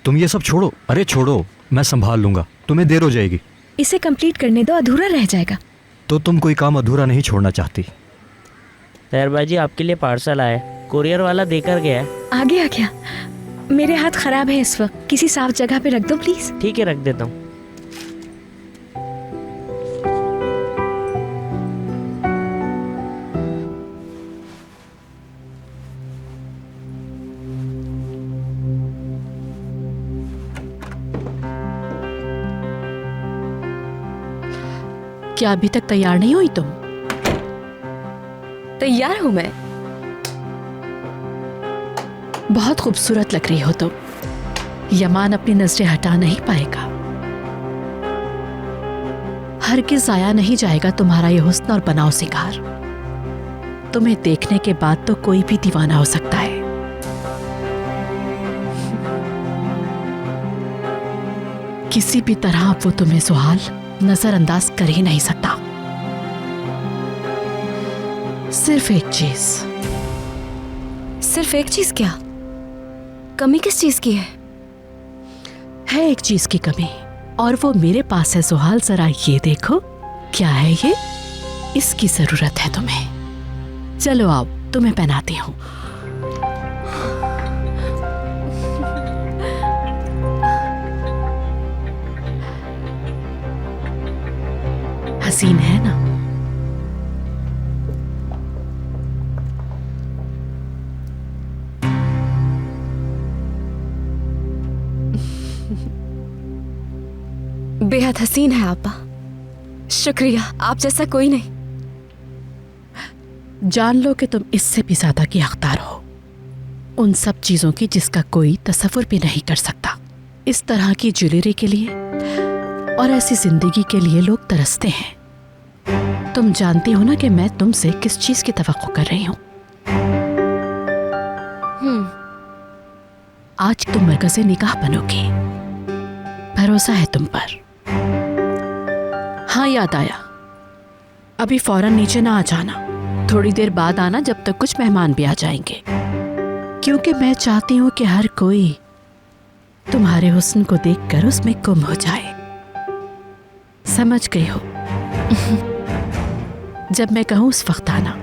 तुम ये सब छोड़ो। अरे छोड़ो, मैं संभाल लूंगा, तुम्हें देर हो जाएगी। इसे कंप्लीट करने दो, अधूरा रह जाएगा। तो तुम कोई काम अधूरा नहीं छोड़ना चाहती। तैरबाजी आपके लिए पार्सल आया, कुरियर वाला देकर गया है। आ गया क्या? मेरे हाथ खराब है इस वक्त, किसी साफ जगह पे रख दो प्लीज। ठीक है, रख देता हूँ। क्या अभी तक तैयार नहीं हुई तुम? तैयार हूँ मैं। बहुत खूबसूरत लग रही हो तुम। यमान अपनी नजरें हटा नहीं पाएगा। हरगिज़ आया नहीं जाएगा तुम्हारा ये हुस्न और बनाव सिंगार। तुम्हें देखने के बाद तो कोई भी दीवाना हो सकता है। किसी भी तरह वो तुम्हें सुहाल नजरअंदाज कर ही नहीं सकता। सिर्फ एक चीज। सिर्फ एक चीज क्या? कमी किस चीज की है? एक चीज की कमी, और वो मेरे पास है सुहाल। जरा ये देखो, क्या है ये? इसकी जरूरत है तुम्हें। चलो आओ, तुम्हें पहनाती हूँ। हसीन है ना? बेहद हसीन है आपा। शुक्रिया, आप जैसा कोई नहीं। जान लो कि तुम इससे भी ज्यादा की हकदार हो, उन सब चीजों की जिसका कोई तसव्वुर भी नहीं कर सकता। इस तरह की ज्वेलरी के लिए और ऐसी जिंदगी के लिए लोग तरसते हैं। तुम जानती हो ना कि मैं तुमसे किस चीज की तवक्को कर रही हूं। आज तुम मरकज़े निकाह बनोगी, भरोसा है तुम पर। हाँ, याद आया, अभी फौरन नीचे ना आ जाना, थोड़ी देर बाद आना, जब तक कुछ मेहमान भी आ जाएंगे। क्योंकि मैं चाहती हूं कि हर कोई तुम्हारे हुस्न को देखकर उसमें गुम हो जाए। समझ गई हो? जब मैं कहूं उस वक्त आना।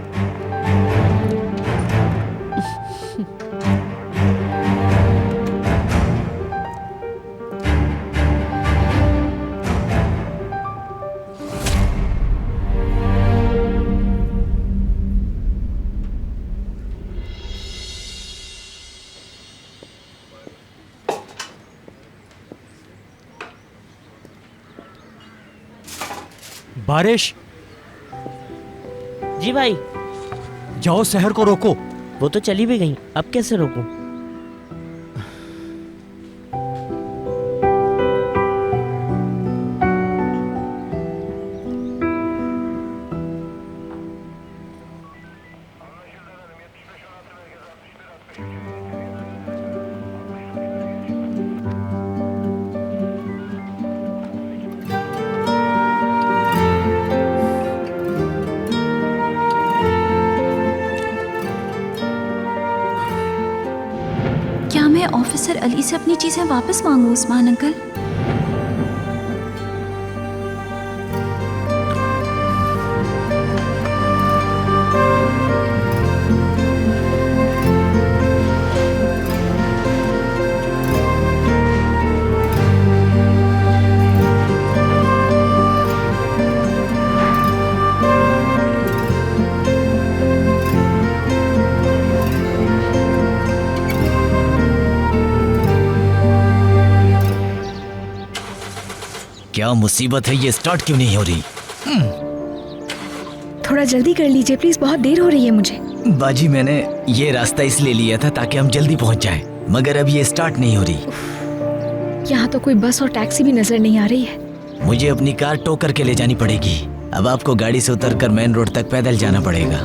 बारिश, जी भाई। जाओ शहर को रोको। वो तो चली भी गई, अब कैसे रोकूं? क्या मैं ऑफिसर अली से अपनी चीजें वापस मांगूं उस्मान अंकल? क्या मुसीबत है, ये स्टार्ट क्यों नहीं हो रही? थोड़ा जल्दी कर लीजिए प्लीज, बहुत देर हो रही है मुझे। बाजी, मैंने ये रास्ता इसलिए लिया था ताकि हम जल्दी पहुंच जाएं, मगर अब ये स्टार्ट नहीं हो रही। यहाँ तो कोई बस और टैक्सी भी नजर नहीं आ रही है। मुझे अपनी कार टो करके ले जानी पड़ेगी। अब आपको गाड़ी से उतरकर मेन रोड तक पैदल जाना पड़ेगा।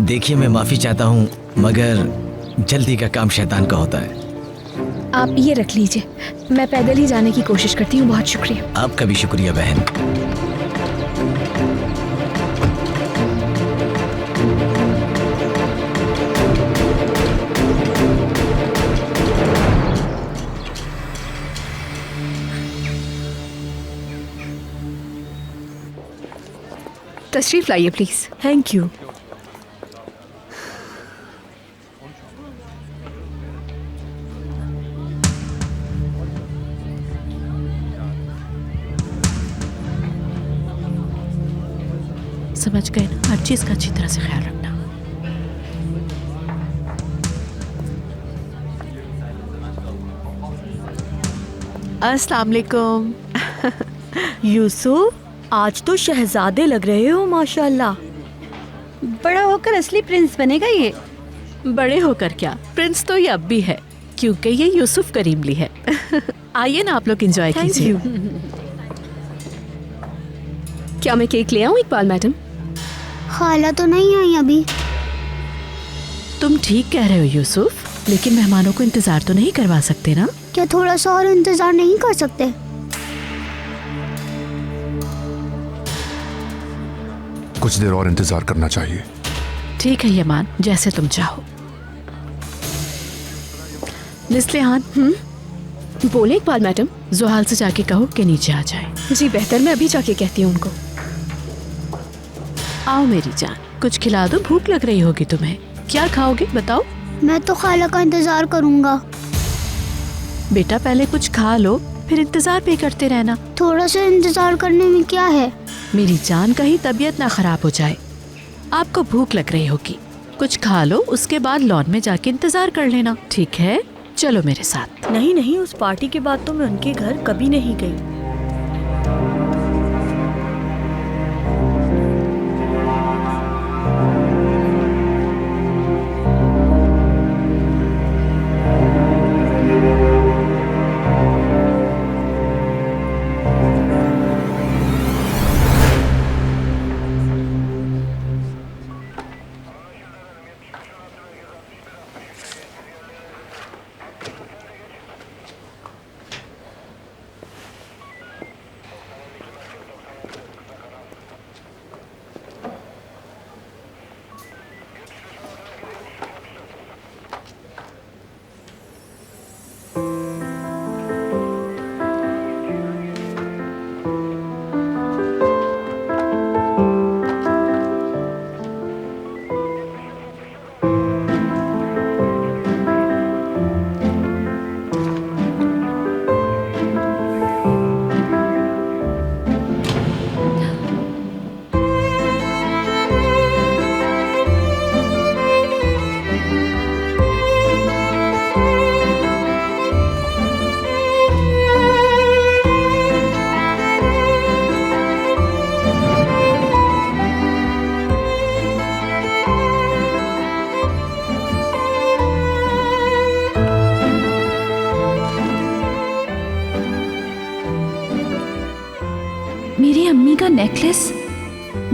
देखिए, मैं माफी चाहता हूँ, मगर जल्दी का काम शैतान का होता है। आप ये रख लीजिए, मैं पैदल ही जाने की कोशिश करती हूँ। बहुत शुक्रिया। आपका भी शुक्रिया बहन। तशरीफ लाइए प्लीज। Thank you. समझ गए ना, हर चीज का अच्छी तरह से ख्याल रखना। अस्सलाम वालेकुम। यूसुफ, आज तो शहजादे लग रहे हो माशाल्लाह। बड़ा होकर असली प्रिंस बनेगा ये। बड़े होकर क्या, प्रिंस तो ये अब भी है, क्योंकि ये यूसुफ करीमली है। आइए ना, आप लोग एंजॉय थैंक कीजिए। यू। क्या मैं केक ले आऊँ इकबाल मैडम? खाला तो नहीं आई अभी। तुम ठीक कह रहे हो यूसुफ, लेकिन मेहमानों को इंतजार तो नहीं करवा सकते ना। क्या थोड़ा सा और इंतजार नहीं कर सकते? कुछ देर और इंतजार करना चाहिए। ठीक है यमान, जैसे तुम चाहो। निस्लिहान, बोले इकबाल मैडम। जुहाल से जाके कहो कि नीचे आ जाए। जी बेहतर, मैं अभी जाके कहती हूँ उनको। आओ मेरी जान, कुछ खिला दो, भूख लग रही होगी तुम्हें। क्या खाओगे बताओ? मैं तो खाला का इंतजार करूंगा। बेटा पहले कुछ खा लो, फिर इंतजार भी करते रहना। थोड़ा सा इंतजार करने में क्या है? मेरी जान, कहीं तबीयत ना खराब हो जाए। आपको भूख लग रही होगी, कुछ खा लो, उसके बाद लॉन में जाके इंतजार कर लेना, ठीक है? चलो मेरे साथ। नहीं नहीं, उस पार्टी के बाद तो मैं उनके घर कभी नहीं गई। मेरी अम्मी का नेकलेस,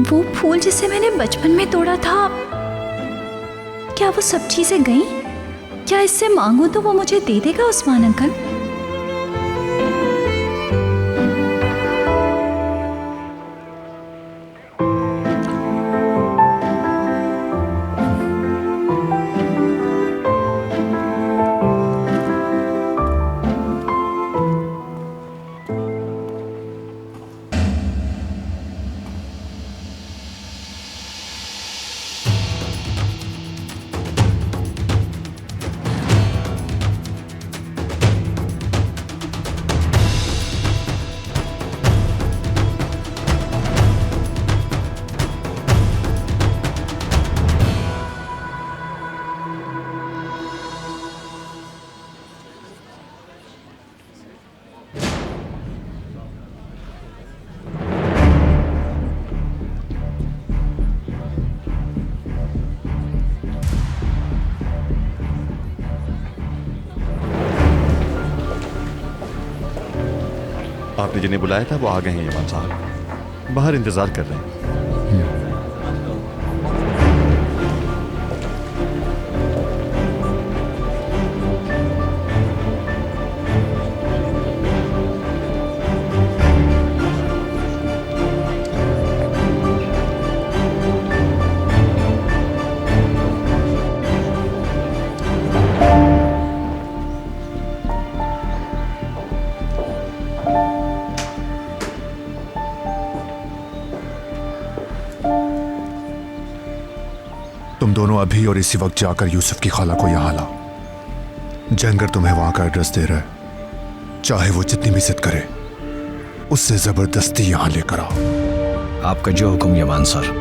वो फूल जिसे मैंने बचपन में तोड़ा था, क्या वो सब चीजें गईं? क्या इससे मांगूं तो वो मुझे दे देगा उस्मान अंकल? आपने जिन्हें बुलाया था वो आ गए हैं इमाम साहब, बाहर इंतजार कर रहे हैं। तुम दोनों अभी और इसी वक्त जाकर यूसुफ की खाला को यहाँ ला। जहंगर तुम्हें वहां का एड्रेस दे रहा है, चाहे वो जितनी भी जिद करे उससे जबरदस्ती यहाँ लेकर आओ। आपका जो हुक्म यमान सर।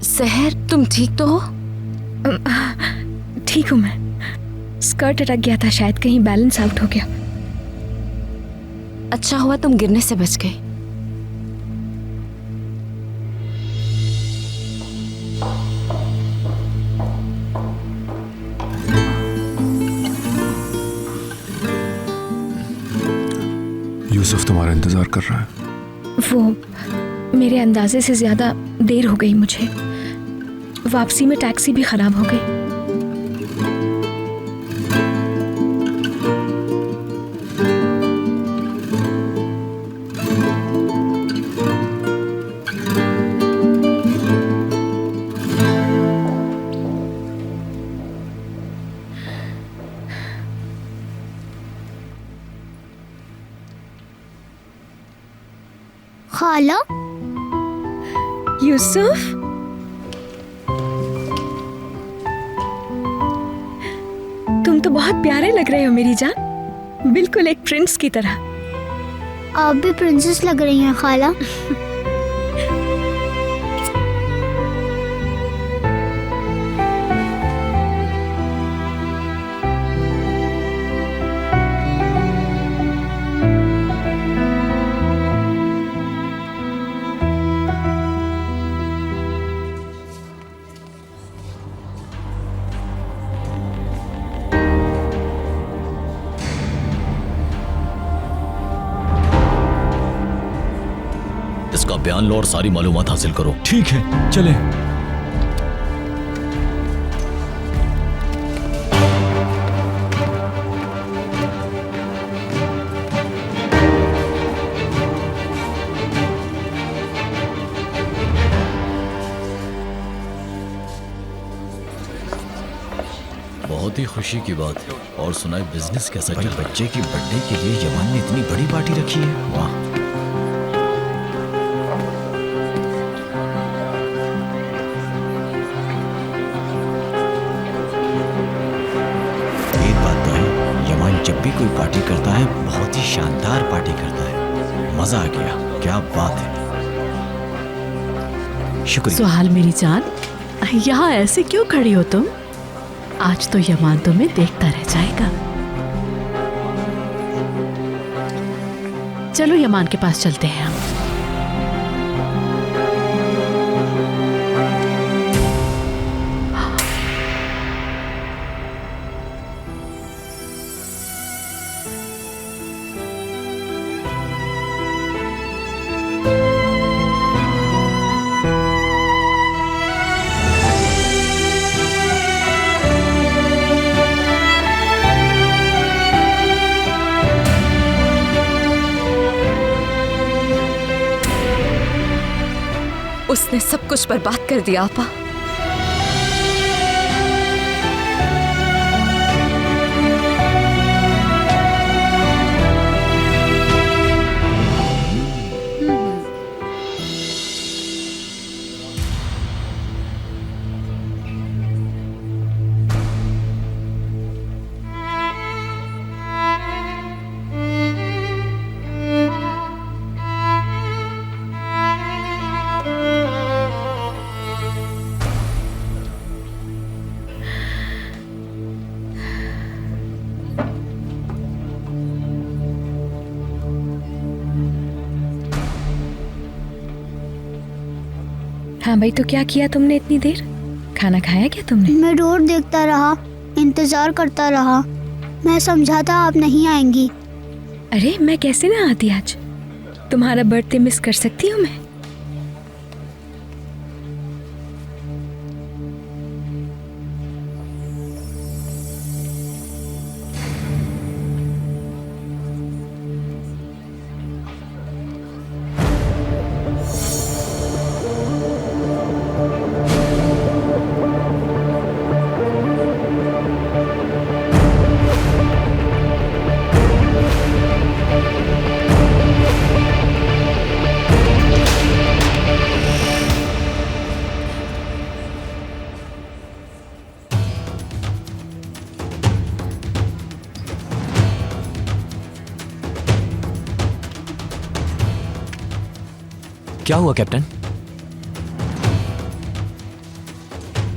सहर, तुम ठीक तो हो? ठीक हूँ मैं। स्कर्ट अटक गया था, शायद कहीं बैलेंस आउट हो गया। अच्छा हुआ तुम गिरने से बच गई। यूसुफ तुम्हारा इंतजार कर रहा है। मेरे अंदाजे से ज़्यादा देर हो गई मुझे। वापसी में टैक्सी भी ख़राब हो गई। खाला, यूसुफ, तुम तो बहुत प्यारे लग रहे हो मेरी जान, बिल्कुल एक प्रिंस की तरह। आप भी प्रिंसेस लग रही हैं खाला। इसका बयान लो और सारी मालूमात हासिल करो। ठीक है, चले। बहुत ही खुशी की बात है। और सुनाए बिजनेस कैसा चल रहा है? बच्चे की बर्थडे के लिए यमन ने इतनी बड़ी पार्टी रखी है, वाह। एक बात तो है, यमन जब भी कोई पार्टी करता है बहुत ही शानदार पार्टी करता है। मजा आ गया, क्या बात है। शुक्रिया। सुहाल मेरी जान, यहाँ ऐसे क्यों खड़ी हो तुम? आज तो यमान तुम्हें देखता रह जाएगा। चलो यमान के पास चलते हैं हम। उसने सब कुछ बर्बाद कर दिया आपा। हाँ भाई, तो क्या किया तुमने इतनी देर? खाना खाया क्या तुमने? मैं रोड देखता रहा, इंतजार करता रहा। मैं समझा था आप नहीं आएंगी। अरे मैं कैसे ना आती आज? तुम्हारा बर्थडे मिस कर सकती हूँ मैं? क्या हुआ कैप्टन?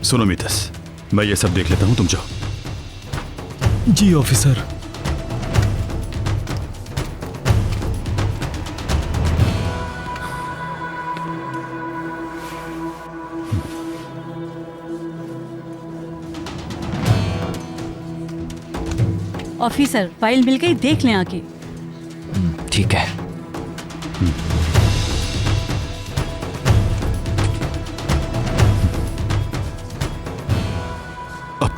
सुनो मिथस, मैं ये सब देख लेता हूँ, तुम जाओ। जी ऑफिसर। ऑफिसर, फाइल मिल गई, देख लें आके। ठीक है।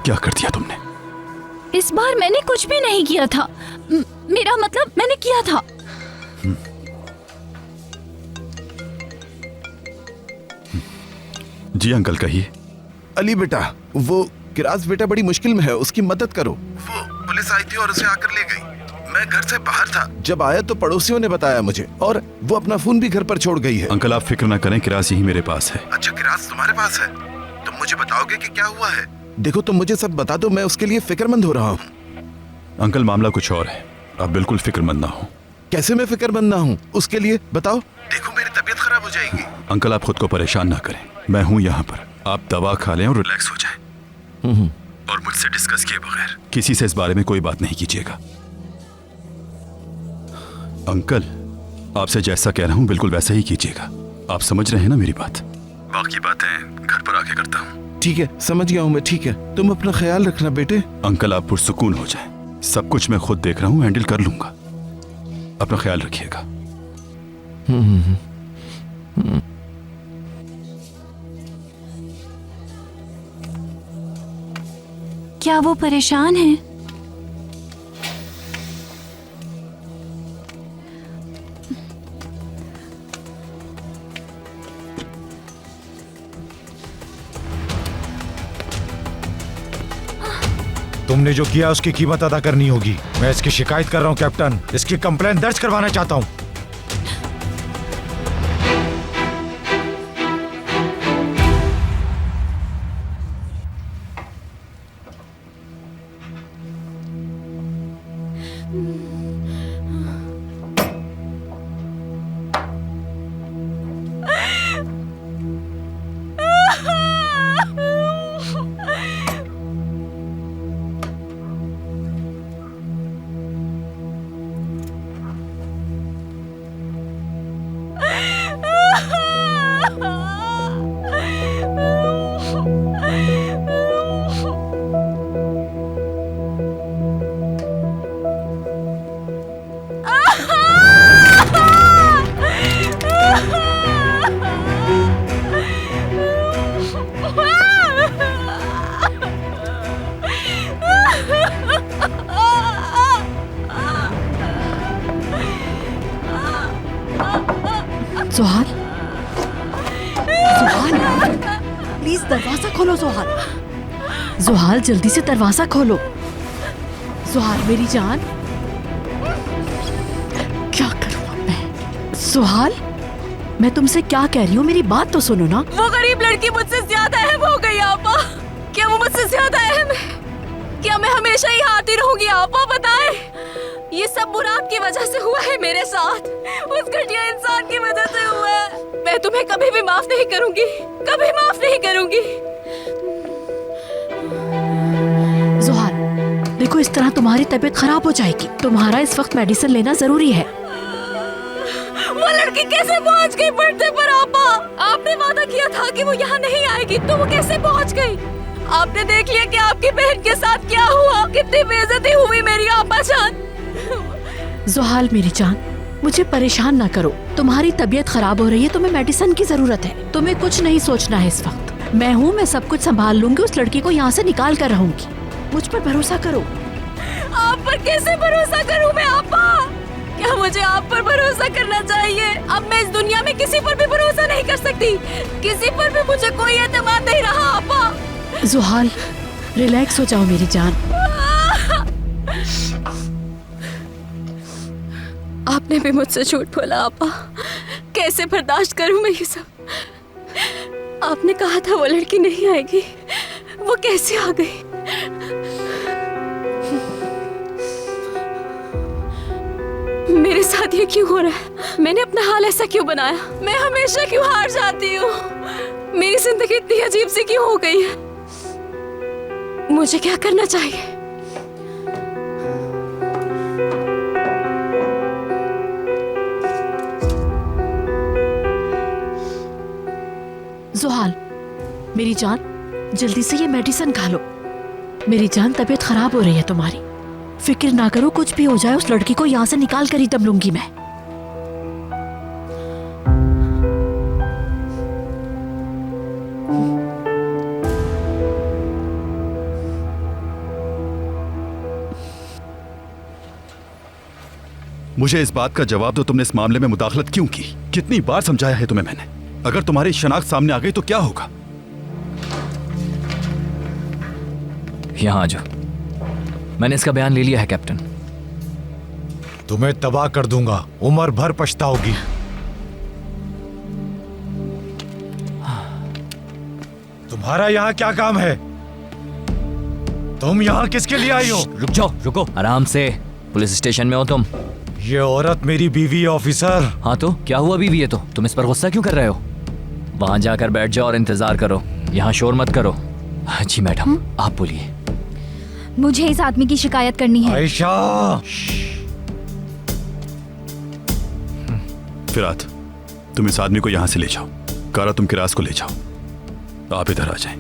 क्या कर दिया तुमने? इस बार मैंने कुछ भी नहीं किया था। मेरा मतलब मैंने किया था। जी अंकल कहिए। अली बेटा, वो किराज बेटा बड़ी मुश्किल में है, उसकी मदद करो। वो पुलिस आई थी और उसे आकर ले गई। मैं घर से बाहर था, जब आया तो पड़ोसियों ने बताया मुझे, और वो अपना फोन भी घर पर छोड़ गई है। अंकल आप फिक्र ना करें, किराज यही मेरे पास है। अच्छा, किराज तुम्हारे पास है? तुम मुझे बताओगे कि क्या हुआ है? देखो तुम मुझे सब बता दो, मैं उसके लिए फिक्रमंद हो रहा हूँ। अंकल मामला कुछ और है, आप बिल्कुल फिक्रमंद ना हो। कैसे मैं फिक्रमंद ना हूँ? उसके लिए बताओ। देखो मेरी तबीयत खराब हो जाएगी। अंकल आप खुद को परेशान ना करें, मैं हूँ यहाँ पर। आप दवा खा लें और रिलैक्स हो जाएं। और मुझसे डिस्कस किए बगैर किसी से इस बारे में कोई बात नहीं कीजिएगा। अंकल आपसे जैसा कह रहा हूँ बिल्कुल वैसा ही कीजिएगा। आप समझ रहे हैं ना मेरी बात? बाकी बातें घर पर आके करता हूँ। ठीक है, समझ गया हूँ मैं। ठीक है, तुम अपना ख्याल रखना बेटे। अंकल आप पुरसुकून हो जाएं, सब कुछ मैं खुद देख रहा हूँ, हैंडल कर लूंगा। अपना ख्याल रखिएगा। क्या वो परेशान है? तुमने जो किया उसकी कीमत अदा करनी होगी। मैं इसकी शिकायत कर रहा हूँ कैप्टन, इसकी कंप्लेंट दर्ज करवाना चाहता हूँ। सुहाल, सुहाल, प्लीज दरवाजा खोलो। सुहाल, सुहाल जल्दी से दरवाजा खोलो। सुहाल मेरी जान, क्या करूं अब मैं? सुहाल, मैं तुमसे क्या कह रही हूँ, मेरी बात तो सुनो ना। वो गरीब लड़की मुझसे ज्यादा अहम हो गई आपा। क्या वो मुझसे ज्यादा अहम है? क्या मैं हमेशा ही हारती रहूंगी आपा? बताएं। ये सब बुरा आपकी वजह से हुआ है मेरे साथ, उस घटिया इंसान की वजह से हुआ है। मैं तुम्हें कभी भी माफ नहीं करूंगी, कभी माफ नहीं करूंगी। सुहाल, देखो इस तरह तुम्हारी तबीयत खराब हो जाएगी। तुम्हारा इस वक्त मेडिसिन लेना जरूरी है। वो लड़की कैसे पहुंच गई पर्दे पर आपा? आपने वादा किया था कि वो यहाँ नहीं आएगी, तो वो कैसे पहुंच गई? आपने देख लिया कि आपकी बहन के साथ क्या हुआ, कितनी बेइज्जती हुई मेरी आपा जान। जुहाल मेरी जान, मुझे परेशान ना करो। तुम्हारी तबीयत खराब हो रही है, तुम्हें मेडिसिन की जरूरत है। तुम्हें कुछ नहीं सोचना है इस वक्त। मैं हूँ, मैं सब कुछ संभाल लूंगी। उस लड़की को यहाँ से निकाल कर रहूंगी। मुझ पर भरोसा करो। आप पर कैसे भरोसा करूँ मैं आपा? क्या मुझे आप पर भरोसा करना चाहिए? अब मैं इस दुनिया में किसी पर भी भरोसा नहीं कर सकती। किसी पर भी मुझे कोई एतमाद नहीं रहा आपा। जुहाल, रिलैक्स हो जाओ मेरी जान। आपने भी मुझसे झूठ बोला आपा। कैसे बर्दाश्त करूं मैं ये सब? आपने कहा था वो लड़की नहीं आएगी, वो कैसे आ गई? मेरे साथ ये क्यों हो रहा है? मैंने अपना हाल ऐसा क्यों बनाया? मैं हमेशा क्यों हार जाती हूँ? मेरी जिंदगी इतनी अजीब सी क्यों हो गई है? मुझे क्या करना चाहिए? जुहाल मेरी जान, जल्दी से ये मेडिसिन खा लो। मेरी जान, तबीयत खराब हो रही है तुम्हारी। फिक्र ना करो, कुछ भी हो जाए उस लड़की को यहाँ से निकाल कर ही दम लूंगी मैं। मुझे इस बात का जवाब दो, तुमने इस मामले में मुदाखलत क्यों की? कितनी बार समझाया है तुम्हें मैंने? अगर तुम्हारी शनाख्त सामने आ गई तो क्या होगा? यहाँ आ जाओ। मैंने इसका बयान ले लिया है कैप्टन। तुम्हें तबाह कर दूंगा, उम्र भर पछताओगी। तुम्हारा यहाँ क्या काम है? तुम यहाँ किसके लिए आई हो? रुक जाओ, रुको, आराम से। पुलिस स्टेशन में हो तुम? ये औरत मेरी बीवी है ऑफिसर। हाँ तो क्या हुआ? बीवी है तो तुम इस पर गुस्सा क्यों कर रहे हो? वहां जाकर बैठ जाओ और इंतजार करो, यहाँ शोर मत करो। जी मैडम, आप बोलिए। मुझे इस आदमी की शिकायत करनी है। आयशा! फिरात, तुम इस आदमी को यहाँ से ले जाओ। कारा, तुम किरास को ले जाओ। आप इधर आ जाएं।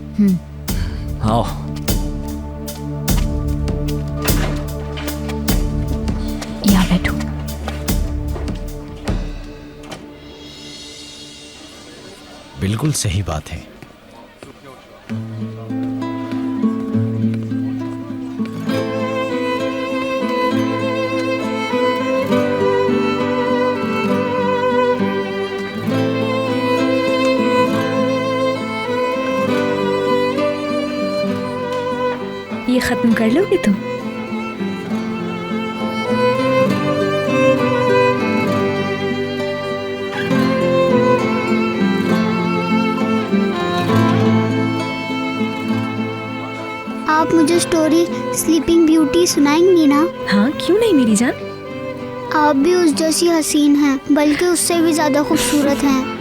आओ। यहाँ बैठो। बिल्कुल सही बात है। ये खत्म कर लोगे तुम? आप मुझे स्टोरी स्लीपिंग ब्यूटी सुनाएंगी ना? हाँ, क्यों नहीं मेरी जान। आप भी उस जैसी हसीन हैं, बल्कि उससे भी ज्यादा खूबसूरत हैं।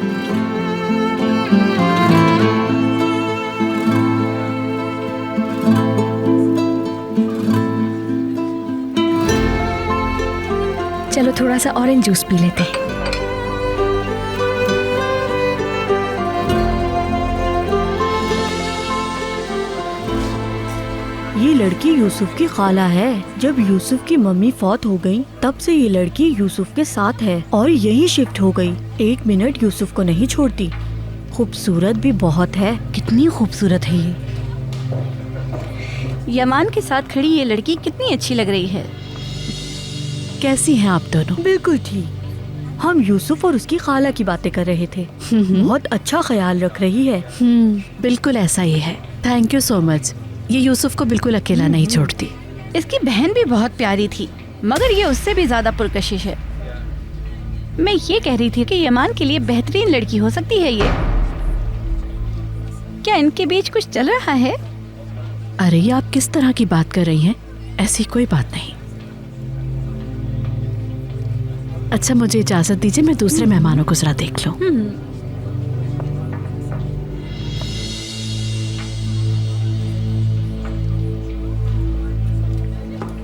चलो थोड़ा सा ऑरेंज जूस पी लेते हैं। ये लड़की यूसुफ की खाला है। जब यूसुफ की मम्मी फौत हो गई, तब से ये लड़की यूसुफ के साथ है और यही शिफ्ट हो गई। 1 मिनट यूसुफ को नहीं छोड़ती। खूबसूरत भी बहुत है। कितनी खूबसूरत है ये। यमान के साथ खड़ी ये लड़की कितनी अच्छी लग रही है। कैसी हैं आप दोनों? बिल्कुल ठीक। हम यूसुफ और उसकी खाला की बातें कर रहे थे। बहुत अच्छा ख्याल रख रही है। बिल्कुल ऐसा ही है। Thank you so much. ये यूसुफ को बिल्कुल अकेला नहीं छोड़ती। इसकी बहन भी बहुत प्यारी थी, मगर ये उससे भी ज्यादा पुरकशिश है। मैं ये कह रही थी कि यमान के लिए बेहतरीन लड़की हो सकती है ये। क्या इनके बीच कुछ चल रहा है? अरे ये आप किस तरह की बात कर रही हैं? ऐसी कोई बात नहीं। अच्छा, मुझे इजाजत दीजिए, मैं दूसरे मेहमानों को जरा देख लूं।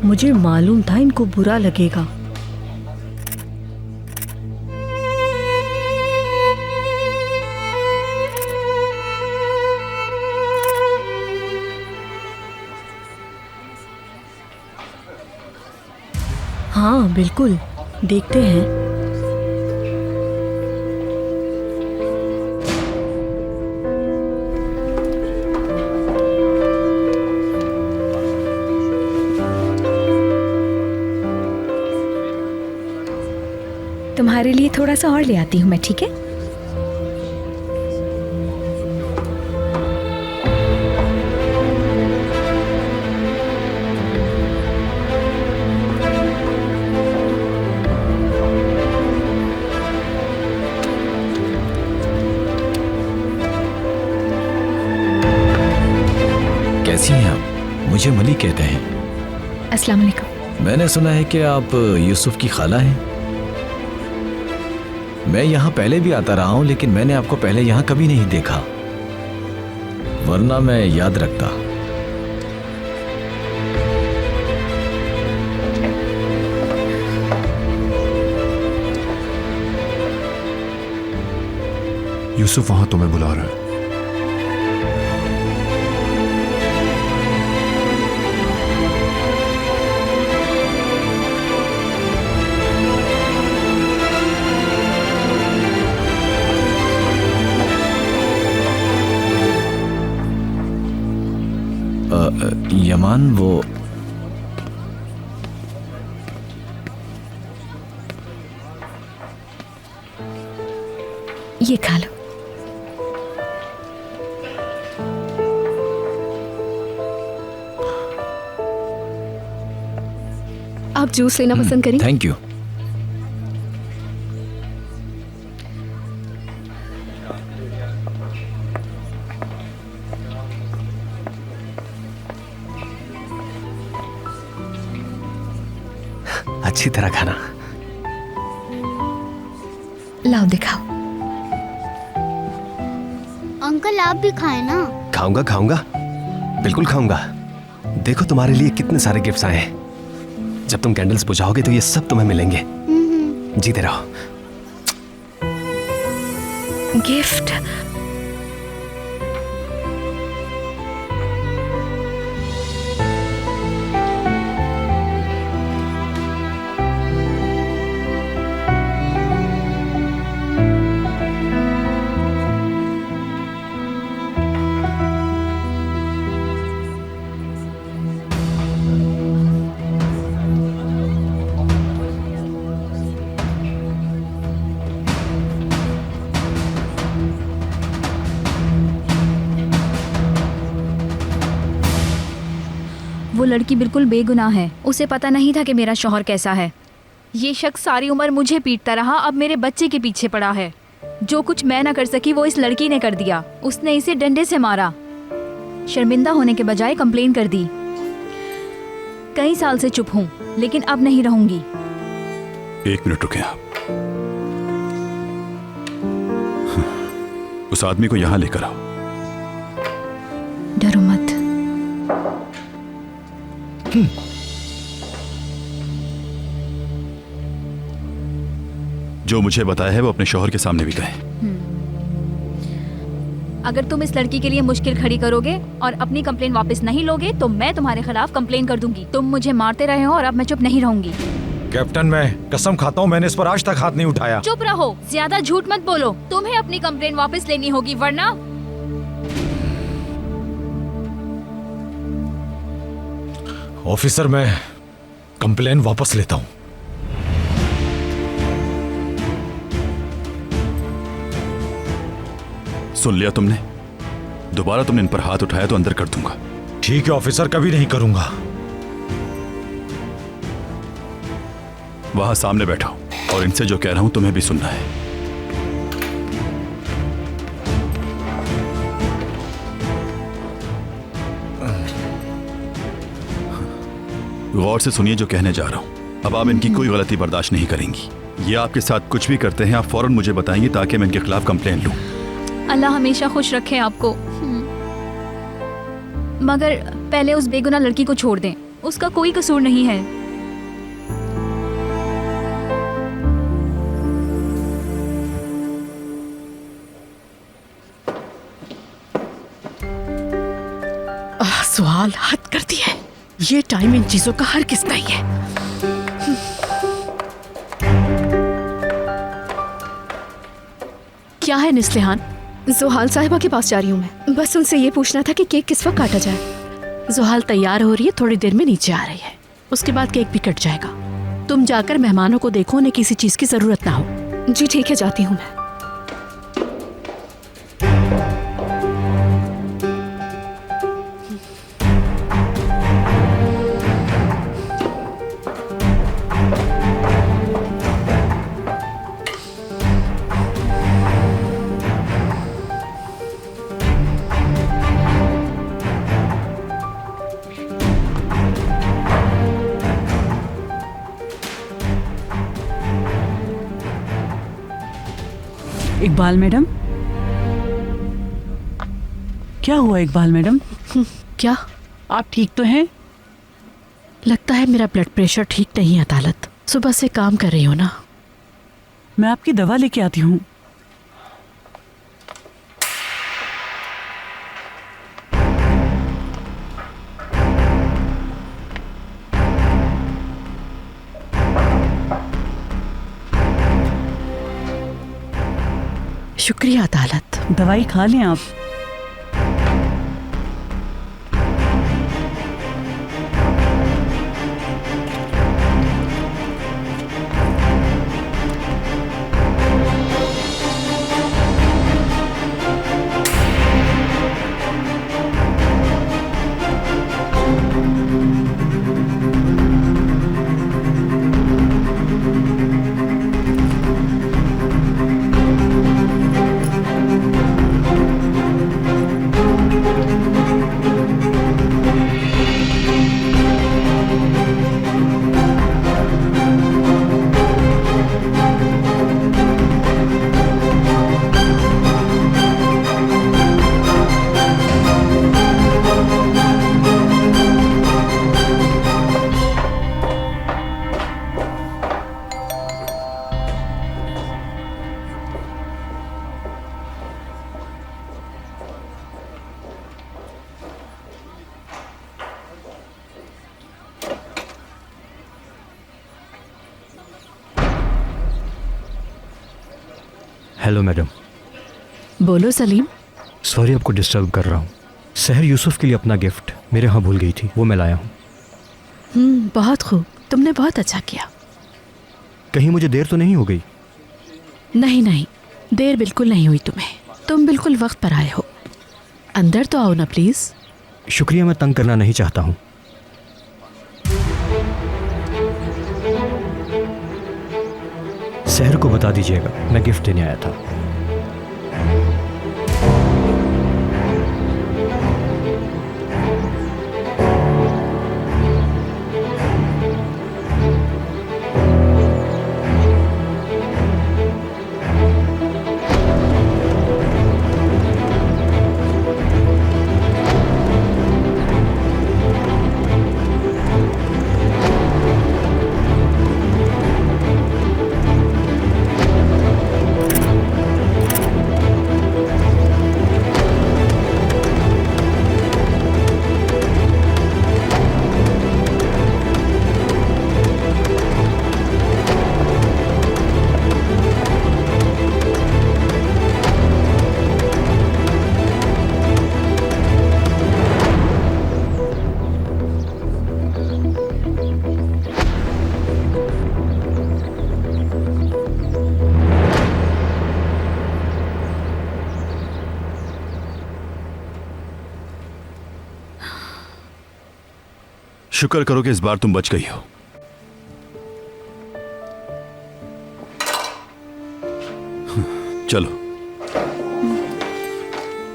मुझे मालूम था इनको बुरा लगेगा। हाँ बिल्कुल, देखते हैं। तुम्हारे लिए थोड़ा सा और ले आती हूँ मैं, ठीक है? कैसी हैं आप? मुझे मलिक कहते हैं। अस्सलाम वालेकुम। मैंने सुना है कि आप यूसुफ की खाला हैं। मैं यहाँ पहले भी आता रहा हूँ, लेकिन मैंने आपको पहले यहाँ कभी नहीं देखा, वरना मैं याद रखता। यूसुफ वहां तुम्हें बुला रहा है। यमान, वो ये खा लो। आप जूस लेना पसंद करेंगे? Thank you. अच्छी तरह खाना। लाओ दिखाओ। अंकल आप भी खाएं ना। खाऊंगा खाऊंगा, बिल्कुल खाऊंगा। देखो तुम्हारे लिए कितने सारे गिफ्ट्स आए हैं। जब तुम कैंडल्स बुझाओगे तो ये सब तुम्हें मिलेंगे। जीते रहो। गिफ्ट? वो लड़की बिल्कुल बेगुनाह है। उसे पता नहीं था कि मेरा शौहर कैसा है। ये शख्स सारी उम्र मुझे पीटता रहा, अब मेरे बच्चे के पीछे पड़ा है। जो कुछ मैं ना कर सकी वो इस लड़की ने कर दिया। उसने इसे डंडे से मारा। शर्मिंदा होने के बजाय कंप्लेन कर दी। कई साल से चुप हूँ, लेकिन अब नहीं रहूंगी। 1 मिनट रुके आप। उस आदमी को यहां लेकर आओ। डरो मत। जो मुझे बताया है वो अपने शौहर के सामने भी कहे। अगर तुम इस लड़की के लिए मुश्किल खड़ी करोगे और अपनी कंप्लेन वापस नहीं लोगे तो मैं तुम्हारे खिलाफ कंप्लेन कर दूंगी। तुम मुझे मारते रहे हो और अब मैं चुप नहीं रहूंगी। कैप्टन, मैं कसम खाता हूँ मैंने इस पर आज तक हाथ नहीं उठाया। चुप रहो, ज्यादा झूठ मत बोलो। तुम्हें अपनी कंप्लेन वापस लेनी होगी, वरना ऑफिसर मैं कंप्लेन वापस लेता हूँ। सुन लिया तुमने? दोबारा तुमने इन पर हाथ उठाया तो अंदर कर दूंगा। ठीक है ऑफिसर, कभी नहीं करूंगा। वहां सामने बैठो और इनसे जो कह रहा हूं तुम्हें भी सुनना है। गौर से सुनिए जो कहने जा रहा हूं। अब आप इनकी कोई गलती बर्दाश्त नहीं करेंगी। ये आपके साथ कुछ भी करते हैं आप फौरन मुझे बताएंगी ताकि मैं इनके खिलाफ कंप्लेन लूं। अल्लाह हमेशा खुश रखे आपको। मगर पहले उस बेगुनाह लड़की को छोड़ दें, उसका कोई कसूर नहीं है। सुहाल हद कर दी है। ये टाइम इन चीजों का हर किस नहीं है। क्या है निस्लिहान? जुहाल साहिबा के पास जा रही हूँ मैं। बस उनसे ये पूछना था कि केक किस वक्त काटा जाए। जुहाल तैयार हो रही है, थोड़ी देर में नीचे आ रही है। उसके बाद केक भी कट जाएगा। तुम जाकर मेहमानों को देखो, उन्हें किसी चीज की जरूरत ना हो। जी ठीक है, जाती हूँ मैं। इकबाल मैडम, क्या हुआ इकबाल मैडम? क्या आप ठीक तो हैं? लगता है मेरा ब्लड प्रेशर ठीक नहीं है अदालत। सुबह से काम कर रही हो ना। मैं आपकी दवा लेके आती हूँ। शुक्रिया अदालत। दवाई खा लें आप। Hello madam. बोलो सलीम। सॉरी आपको डिस्टर्ब कर रहा हूँ। सहर यूसुफ के लिए अपना गिफ्ट मेरे यहाँ भूल गई थी, वो मैं लाया हूँ। बहुत खूब, तुमने बहुत अच्छा किया। कहीं मुझे देर तो नहीं हो गई? नहीं नहीं, देर बिल्कुल नहीं हुई तुम्हें, तुम बिल्कुल वक्त पर आए हो। अंदर तो आओ ना प्लीज। शुक्रिया, मैं तंग करना नहीं चाहता हूँ। सहर को बता दीजिएगा मैं गिफ्ट देने आया था। शुक्र करो कि इस बार तुम बच गई हो। चलो।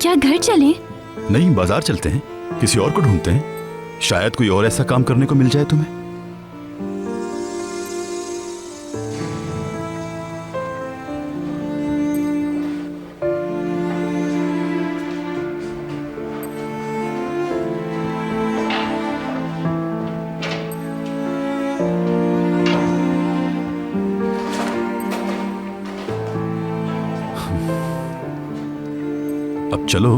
क्या घर चले? नहीं, बाजार चलते हैं, किसी और को ढूंढते हैं, शायद कोई और ऐसा काम करने को मिल जाए तुम्हें। अब चलो।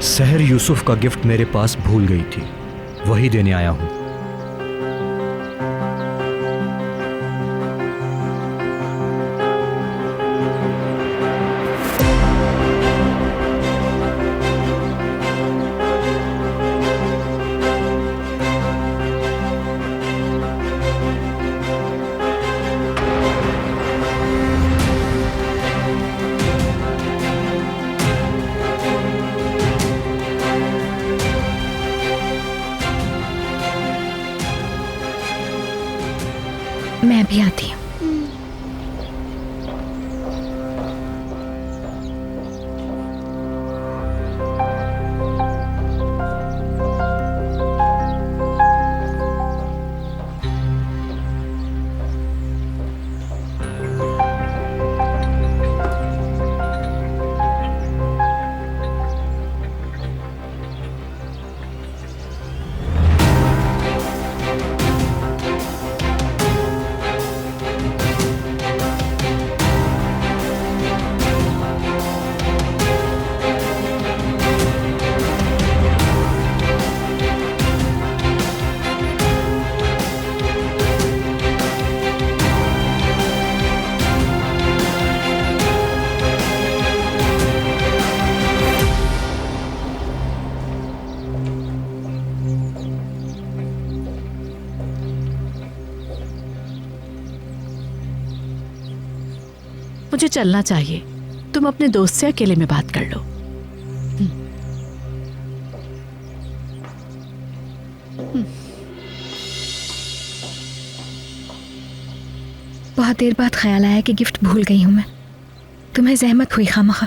सहर यूसुफ का गिफ्ट मेरे पास भूल गई थी, वही देने आया हूं। मैं भी आती हूँ। मुझे चलना चाहिए, तुम अपने दोस्त से अकेले में बात कर लो। बहुत देर बाद ख्याल आया कि गिफ्ट भूल गई हूँ मैं। तुम्हें जहमत हुई खामखा।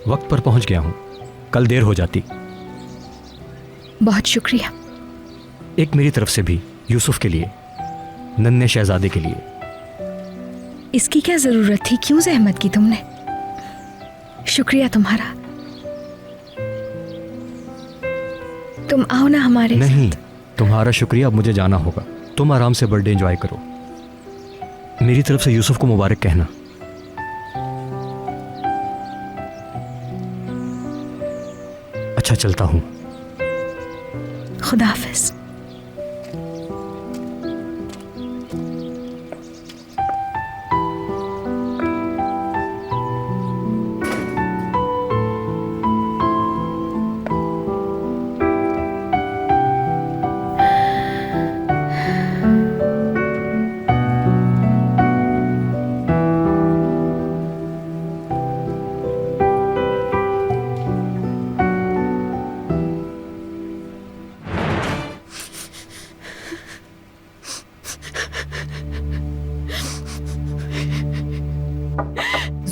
वक्त पर पहुंच गया हूं, कल देर हो जाती। बहुत शुक्रिया। एक मेरी तरफ से भी यूसुफ के लिए, नन्हे शहजादे के लिए। इसकी क्या जरूरत थी? क्यों जहमत की तुमने? शुक्रिया तुम्हारा। तुम आओ ना हमारे नहीं साथ। तुम्हारा शुक्रिया, अब मुझे जाना होगा। तुम आराम से बर्थडे एंजॉय करो। मेरी तरफ से यूसुफ को मुबारक कहना। अच्छा चलता हूँ। खुदा हाफिज।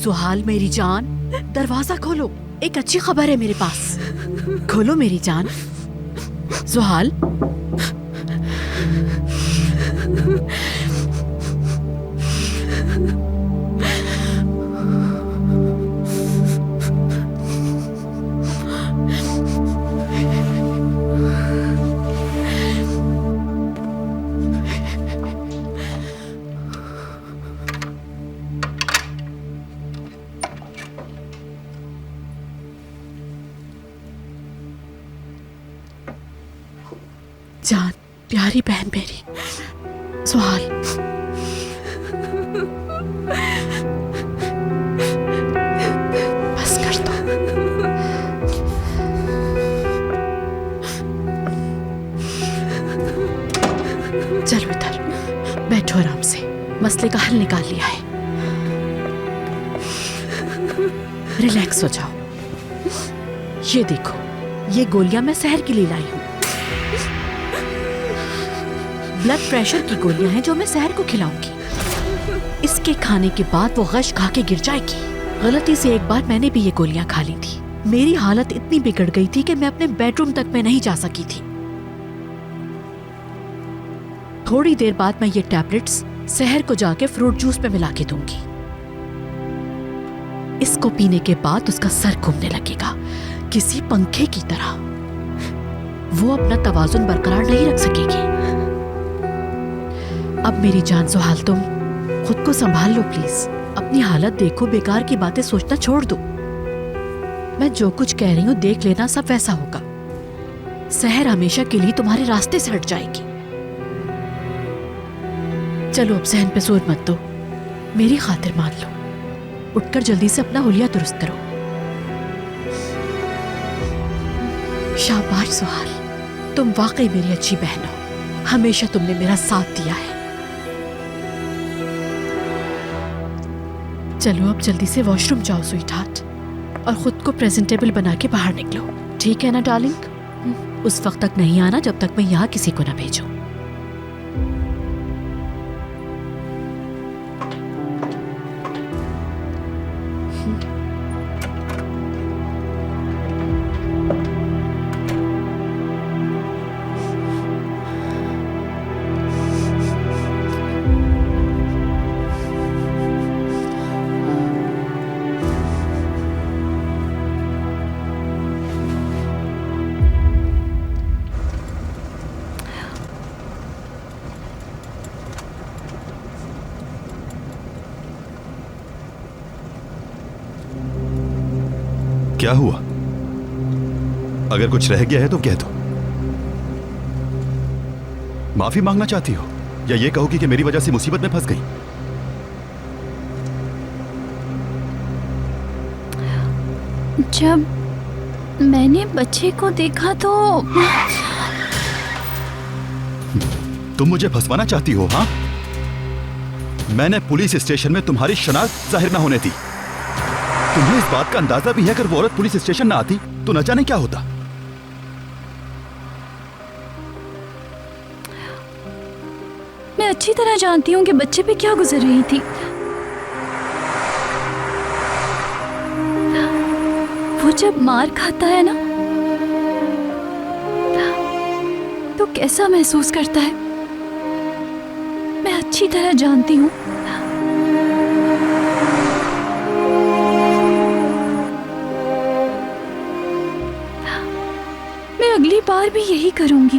जुहाल मेरी जान, दरवाजा खोलो, एक अच्छी खबर है मेरे पास। खोलो मेरी जान। जुहाल, जान, प्यारी बहन मेरी, सुहाल। बस कर दो। चलो इधर बैठो आराम से, मसले का हल निकाल लिया है। रिलैक्स हो जाओ। ये देखो, ये गोलियां मैं सहर के लिए लाई हूँ। ब्लड प्रेशर की गोलियां हैं जो मैं सहर को खिलाऊंगी। इसके खाने के बाद वो गश खा के गिर जाएगी। गलती से एक बार मैंने भी ये गोलियां खा ली थी। मेरी हालत इतनी बिगड़ गई थी कि मैं अपने बेडरूम तक में नहीं जा सकी थी। थोड़ी देर बाद मैं ये टैबलेट्स सहर को जाके फ्रूट जूस में मिला के दूंगी। इसको पीने के बाद उसका सर घूमने लगेगा किसी पंखे की तरह। वो अपना तवाजुन बरकरार नहीं रख सकेगी। अब मेरी जान सुहाल, तुम खुद को संभाल लो प्लीज। अपनी हालत देखो, बेकार की बातें सोचना छोड़ दो। मैं जो कुछ कह रही हूँ देख लेना, सब वैसा होगा। सहर हमेशा के लिए तुम्हारे रास्ते से हट जाएगी। चलो अब सहन पे जोर मत दो, मेरी खातिर मान लो। उठकर जल्दी से अपना हुलिया दुरुस्त करो। शाबाश सुहाल, तुम वाकई मेरी अच्छी बहन हो। हमेशा तुमने मेरा साथ दिया है। चलो अब जल्दी से वॉशरूम जाओ स्वीट हार्ट, और खुद को प्रेजेंटेबल बना के बाहर निकलो, ठीक है ना डार्लिंग? उस वक्त तक नहीं आना जब तक मैं यहाँ किसी को ना भेजूं। क्या हुआ? अगर कुछ रह गया है तो कह दो। माफी मांगना चाहती हो या ये कहोगी कि मेरी वजह से मुसीबत में फंस गई? जब मैंने बच्चे को देखा तो तुम मुझे फंसवाना चाहती हो? हाँ, मैंने पुलिस स्टेशन में तुम्हारी शनाख्त जाहिर ना होने दी। तुम्हें इस बात का अंदाजा भी है अगर वो औरत पुलिस स्टेशन ना आती तो न जाने क्या होता। मैं अच्छी तरह जानती हूँ कि बच्चे पे क्या गुजर रही थी। वो जब मार खाता है ना तो कैसा महसूस करता है, मैं अच्छी तरह जानती हूँ। मैं अगली बार भी यही करूंगी।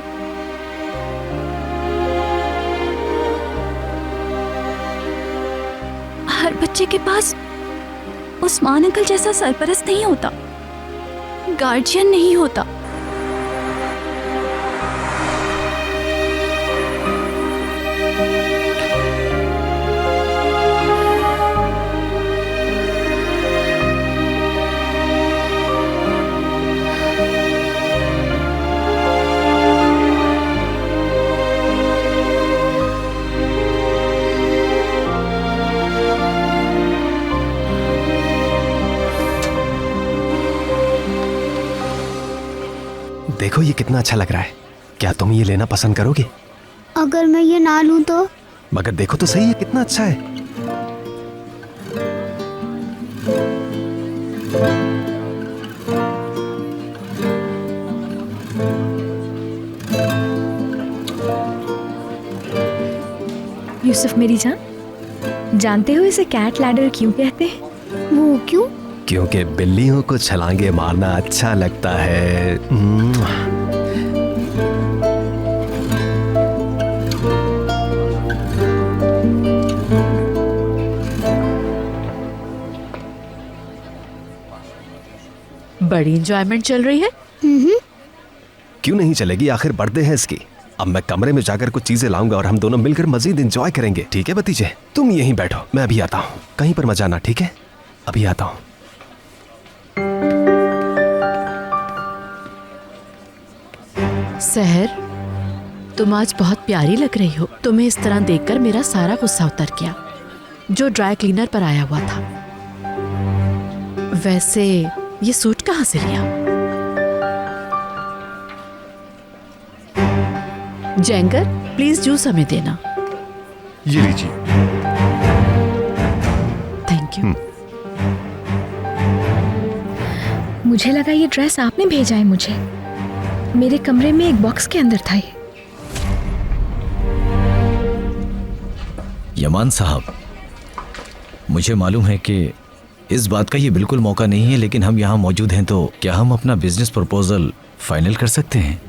हर बच्चे के पास उस्मान अंकल जैसा सरपरस्त नहीं होता। गार्जियन नहीं होता। देखो ये कितना अच्छा लग रहा है। क्या तुम ये लेना पसंद करोगे? अगर मैं ये ना लूं तो? मगर देखो तो सही, ये कितना अच्छा है। यूसुफ मेरी जान, जानते हो इसे कैट लैडर क्यों कहते हैं? वो क्यों? क्योंकि बिल्लियों को छलांगे मारना अच्छा लगता है। बड़ी एंजॉयमेंट चल रही है। क्यों नहीं चलेगी, आखिर बर्थडे है इसकी। अब मैं कमरे में जाकर कुछ चीजें लाऊंगा और हम दोनों मिलकर मजीद एंजॉय करेंगे। ठीक है भतीजे, तुम यहीं बैठो, मैं अभी आता हूँ। कहीं पर मत जाना, ठीक है? अभी आता हूँ। सहर, तुम आज बहुत प्यारी लग रही हो। तुम्हें इस तरह देखकर मेरा सारा गुस्सा उतर गया जो ड्राई क्लीनर पर आया हुआ था। वैसे ये सूट कहाँ से लिया? जेंगर, प्लीज जूस हमें देना। ये लीजिए। Thank you. मुझे लगा ये ड्रेस आपने भेजा है मुझे। मेरे कमरे में एक बॉक्स के अंदर था ये। यमान साहब, मुझे मालूम है कि इस बात का ये बिल्कुल मौका नहीं है, लेकिन हम यहाँ मौजूद हैं तो क्या हम अपना बिजनेस प्रपोजल फाइनल कर सकते हैं?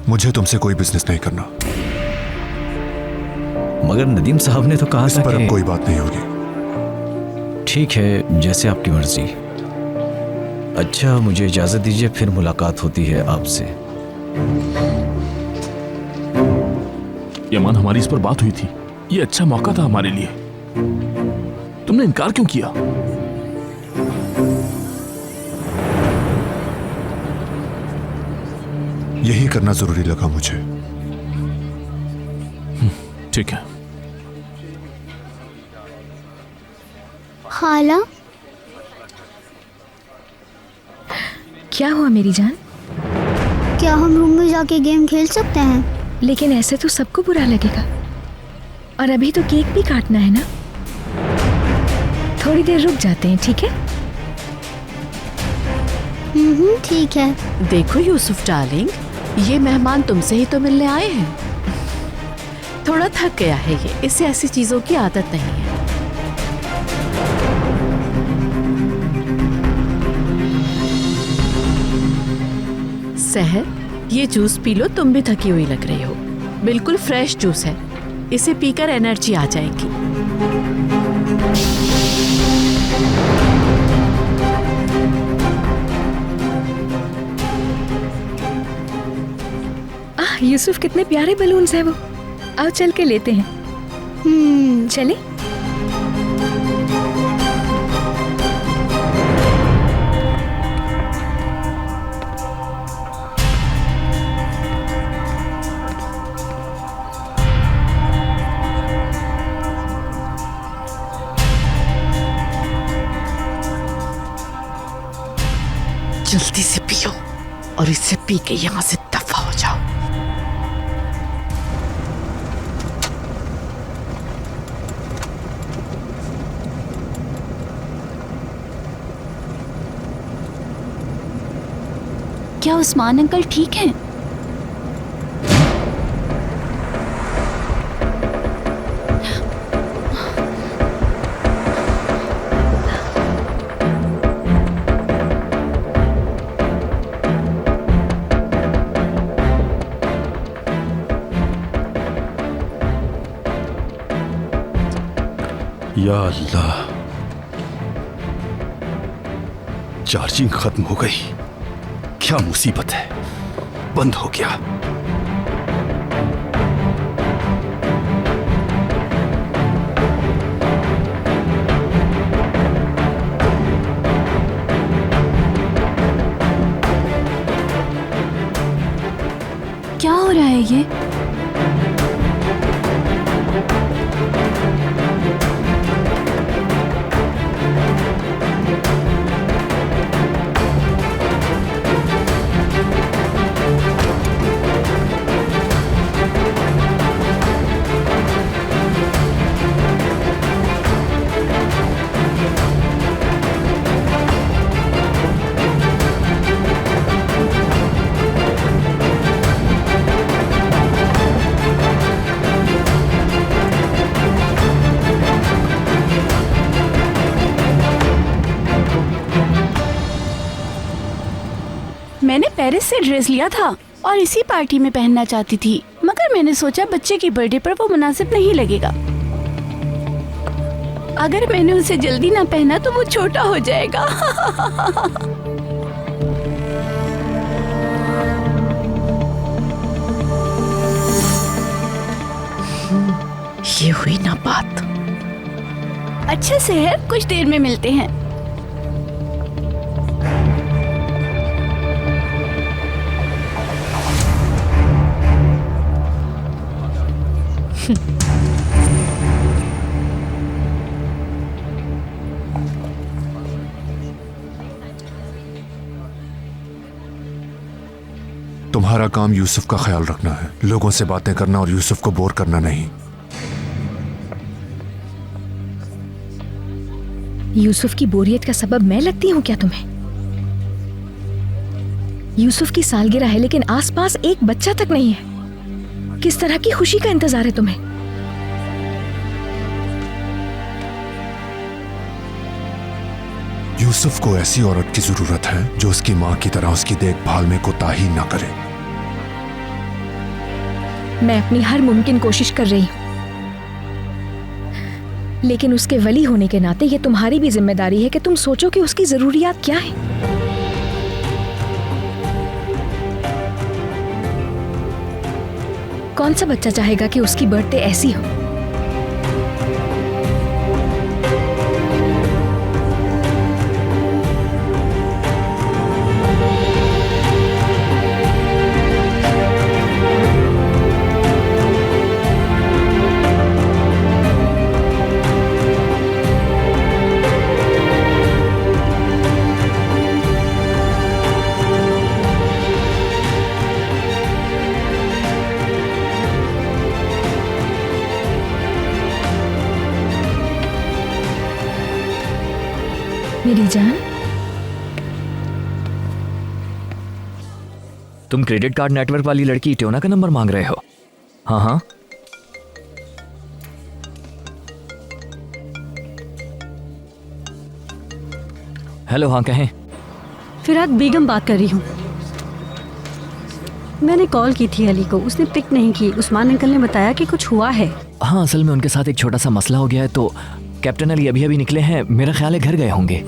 मुझे तुमसे कोई बिजनेस नहीं करना। मगर नदीम साहब ने तो कहा इस था पर कि अब कोई बात नहीं होगी। ठीक है, जैसे आपकी मर्जी। अच्छा, मुझे इजाजत दीजिए, फिर मुलाकात होती है आपसे। यमान, हमारी इस पर बात हुई थी। ये अच्छा मौका था हमारे लिए। तुमने इनकार क्यों किया? यही करना जरूरी लगा मुझे। ठीक है। खाला, क्या हुआ मेरी जान? क्या हम रूम में जाके गेम खेल सकते हैं? लेकिन ऐसे तो सबको बुरा लगेगा। और अभी तो केक भी काटना है ना। थोड़ी देर रुक जाते हैं, ठीक है? ठीक है। देखो यूसुफ डार्लिंग, ये मेहमान तुमसे ही तो मिलने आए हैं। थोड़ा थक गया है ये, इसे ऐसी चीजों की आदत नहीं है। सहर, ये जूस पी लो, तुम भी थकी हुई लग रही हो। बिल्कुल फ्रेश जूस है, इसे पीकर एनर्जी आ जाएगी। यूसुफ, कितने प्यारे बलून्स हैं वो। आओ चल के लेते हैं। चले? जल्दी से पियो और इसे पी के यहाँ से दफा हो जाओ। क्या उस्मान अंकल ठीक हैं? या अल्लाह, चार्जिंग खत्म हो गई। क्या मुसीबत है, बंद हो गया। क्या हो रहा है ये? मैंने पेरिस से ड्रेस लिया था और इसी पार्टी में पहनना चाहती थी, मगर मैंने सोचा बच्चे की बर्थडे पर वो मुनासिब नहीं लगेगा। अगर मैंने उसे जल्दी ना पहना तो वो छोटा हो जाएगा। ये हुई ना बात। अच्छा सेहर, कुछ देर में मिलते हैं। तुम्हारा काम यूसुफ का ख्याल रखना है, लोगों से बातें करना और यूसुफ को बोर करना नहीं। यूसुफ की बोरियत का सबब मैं लगती हूँ क्या तुम्हें? यूसुफ की सालगिरह है लेकिन आसपास एक बच्चा तक नहीं है। किस तरह की खुशी का इंतजार है तुम्हें? यूसुफ को ऐसी औरत की जरूरत है जो उसकी मां की तरह उसकी देखभाल में कोताही ना करे। मैं अपनी हर मुमकिन कोशिश कर रही हूँ, लेकिन उसके वली होने के नाते ये तुम्हारी भी जिम्मेदारी है कि तुम सोचो कि उसकी जरूरियात क्या है। कौन सा बच्चा चाहेगा कि उसकी बर्थडे ऐसी हो? मेरी जान, तुम क्रेडिट कार्ड नेटवर्क वाली लड़की ट्योना का नंबर मांग रहे हो? हाँ हाँ, हेलो, हाँ कहें। फिराद बेगम बात कर रही हूँ। मैंने कॉल की थी अली को, उसने पिक नहीं की। उस्मान अंकल ने बताया कि कुछ हुआ है। हाँ, असल में उनके साथ एक छोटा सा मसला हो गया है, तो कैप्टन अली अभी अभी निकले हैं। मेरा ख्याल है घर गए होंगे।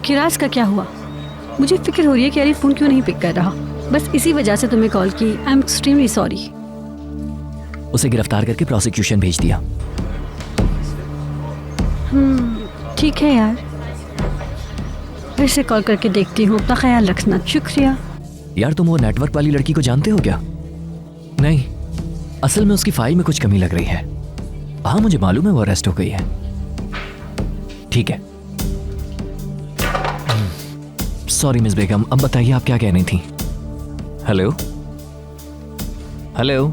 किराज का क्या हुआ? मुझे फिक्र हो रही है कि अली फोन क्यों नहीं पिक कर रहा। बस इसी वजह से तुम्हें कॉल की। I am extremely sorry. उसे गिरफ्तार करके प्रोसिक्यूशन भेज दिया। ठीक है यार, फिर से कॉल करके देखती हूँ। अपना ख्याल रखना। शुक्रिया। यार, तुम वो नेटवर्क वाली लड़की को जानते हो क्या? नहीं, असल में उसकी फाइल में कुछ कमी लग रही है। हाँ, मुझे मालूम है वो अरेस्ट हो गई है। ठीक है, सॉरी मिस बेगम। अब बताइए आप क्या कहनी थी? हेलो हेलो,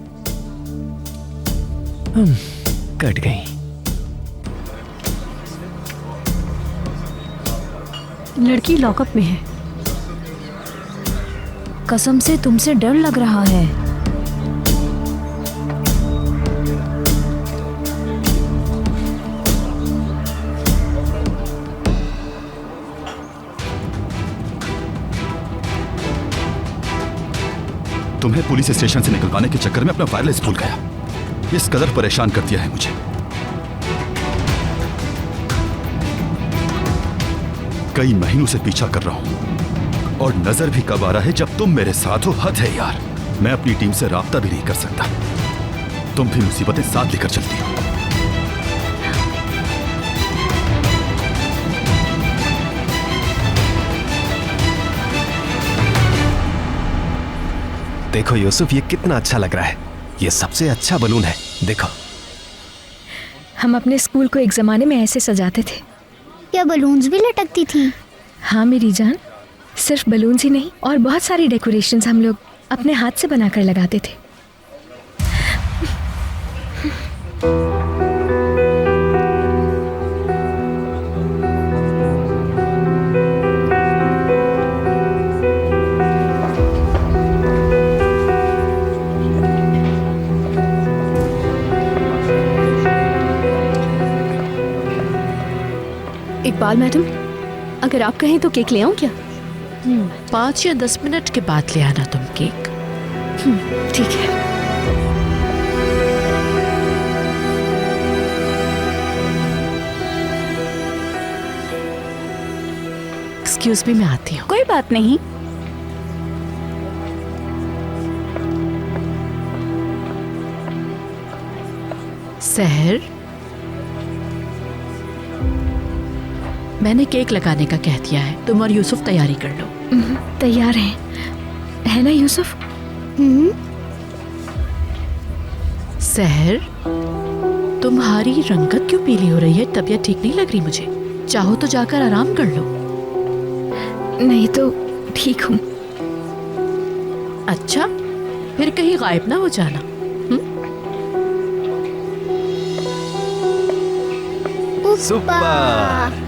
कट गई। लड़की लॉकअप में है। कसम से तुमसे डर लग रहा है। तुम्हें पुलिस स्टेशन से निकलवाने के चक्कर में अपना वायरलेस भूल गया। इस कदर परेशान कर दिया है मुझे। कई महीनों से पीछा कर रहा हूं और नजर भी कब आ रहा है जब तुम मेरे साथ हो। हद है यार, मैं अपनी टीम से राब्ता भी नहीं कर सकता, तुम भी मुसीबतें साथ लेकर चलती हो। देखो यूसुफ, ये कितना अच्छा लग रहा है। ये सबसे अच्छा बलून है, देखो। हम अपने स्कूल को एक जमाने में ऐसे सजाते थे। क्या बलून्स भी लटकती थी? हाँ मेरी जान, सिर्फ बलून्स ही नहीं और बहुत सारी डेकोरेशंस हम लोग अपने हाथ से बनाकर लगाते थे। इकबाल मैडम, अगर आप कहें तो केक ले आऊं क्या? 5 या 10 मिनट के बाद ले आना तुम केक। ठीक है। एक्सक्यूज मी, मैं आती हूँ। कोई बात नहीं। सहर, मैंने केक लगाने का कह दिया है, तुम और यूसुफ तैयारी कर लो। तैयार है ना यूसुफ? सहर, तुम्हारी रंगत क्यों पीली हो रही है? तबीयत ठीक नहीं लग रही मुझे। चाहो तो जाकर आराम कर लो। नहीं तो ठीक हूँ। अच्छा, फिर कहीं गायब ना हो जाना। सुपर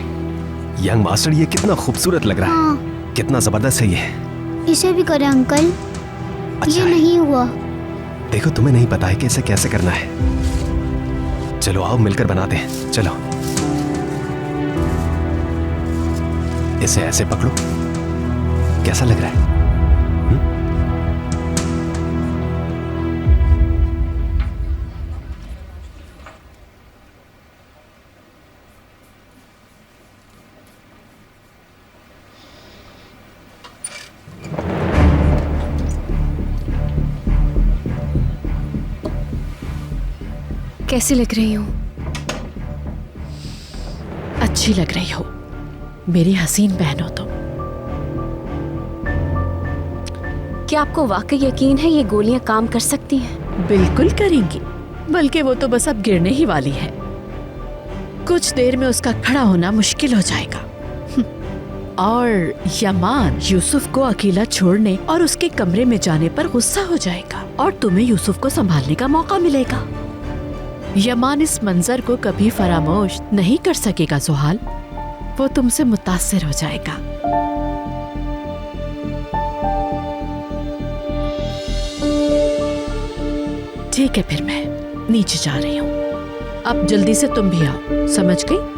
यंग मास्टर, ये कितना खूबसूरत लग रहा है। कितना जबरदस्त है ये। इसे भी करें अंकल? अच्छा ये नहीं हुआ। देखो, तुम्हें नहीं पता है कि इसे कैसे करना है। चलो आओ मिलकर बनाते हैं। चलो, इसे ऐसे पकड़ो। कैसा लग रहा है? कैसी लग रही हूँ? अच्छी लग रही हो, मेरी हसीन बहन हो तुम। क्या आपको वाकई यकीन है ये गोलियां काम कर सकती हैं? बिल्कुल करेंगी, बल्कि वो तो बस अब गिरने ही वाली है। कुछ देर में उसका खड़ा होना मुश्किल हो जाएगा। और यमान यूसुफ को अकेला छोड़ने और उसके कमरे में जाने पर गुस्सा हो जाएगा और तुम्हें यूसुफ को संभालने का मौका मिलेगा। यमान इस मंजर को कभी फरामोश नहीं कर सकेगा सुहाल, वो तुमसे मुतासिर हो जाएगा। ठीक है, फिर मैं नीचे जा रही हूँ। अब जल्दी से तुम भी आओ, समझ गई?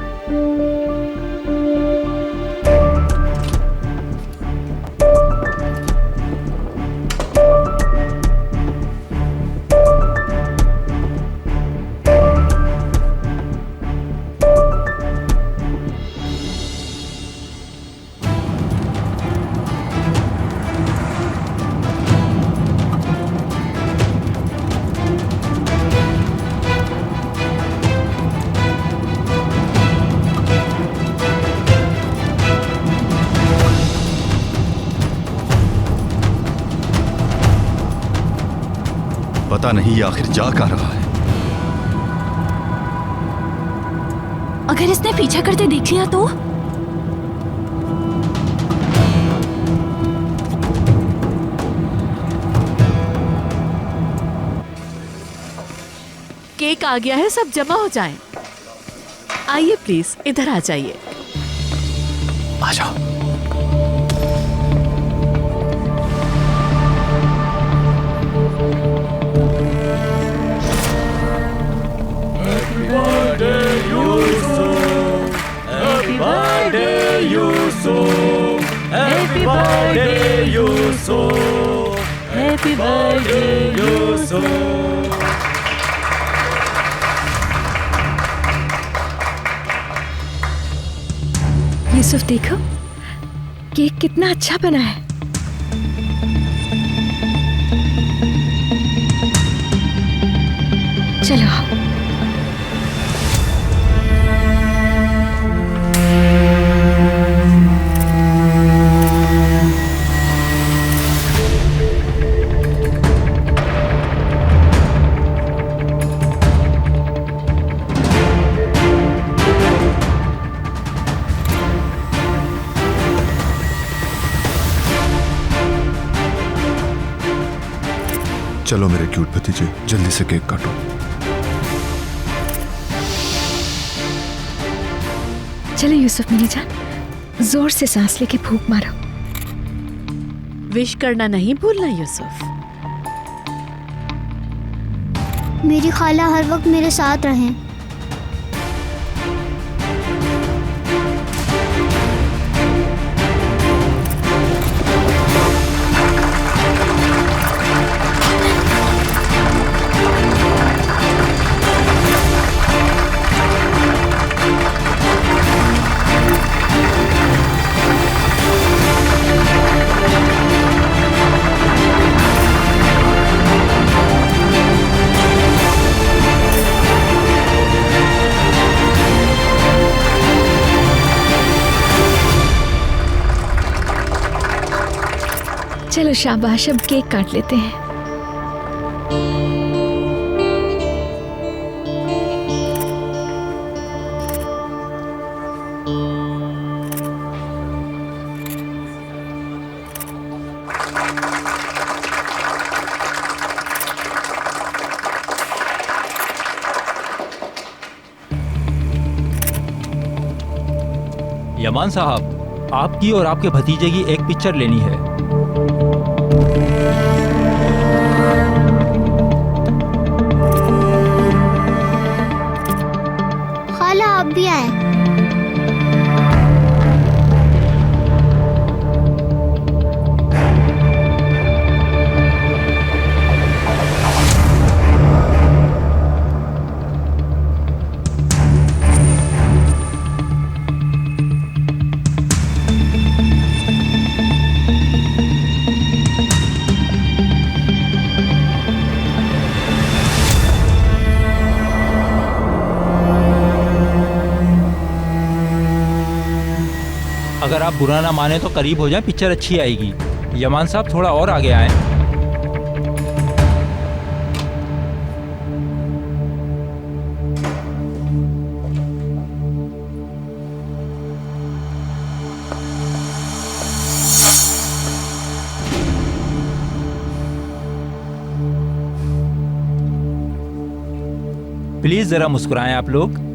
पता नहीं ये आखिर जा कहाँ रहा है। अगर इसने पीछा करते देख लिया तो? केक आ गया है, सब जमा हो जाएं। आइए प्लीज, इधर आ जाइए। आ जाओ। Happy birthday, Yusuf. Happy birthday, Yusuf. Yusuf देखो, केक कितना अच्छा बना है। चलो आओ। चलो मेरे क्यूट भतीजे, जल्दी से केक काटो। चलो यूसुफ मेरी जान, जोर से सांस लेके फूंक मारो। विश करना नहीं भूलना यूसुफ। मेरी खाला हर वक्त मेरे साथ रहें। चलो शाबाश, अब केक काट लेते हैं। यमान साहब, आपकी और आपके भतीजे की एक पिक्चर लेनी है। खाला आप भी आए। अगर आप बुरा ना माने तो करीब हो जाए, पिक्चर अच्छी आएगी। यमान साहब थोड़ा और आगे आए। प्लीज जरा मुस्कुराएं आप लोग।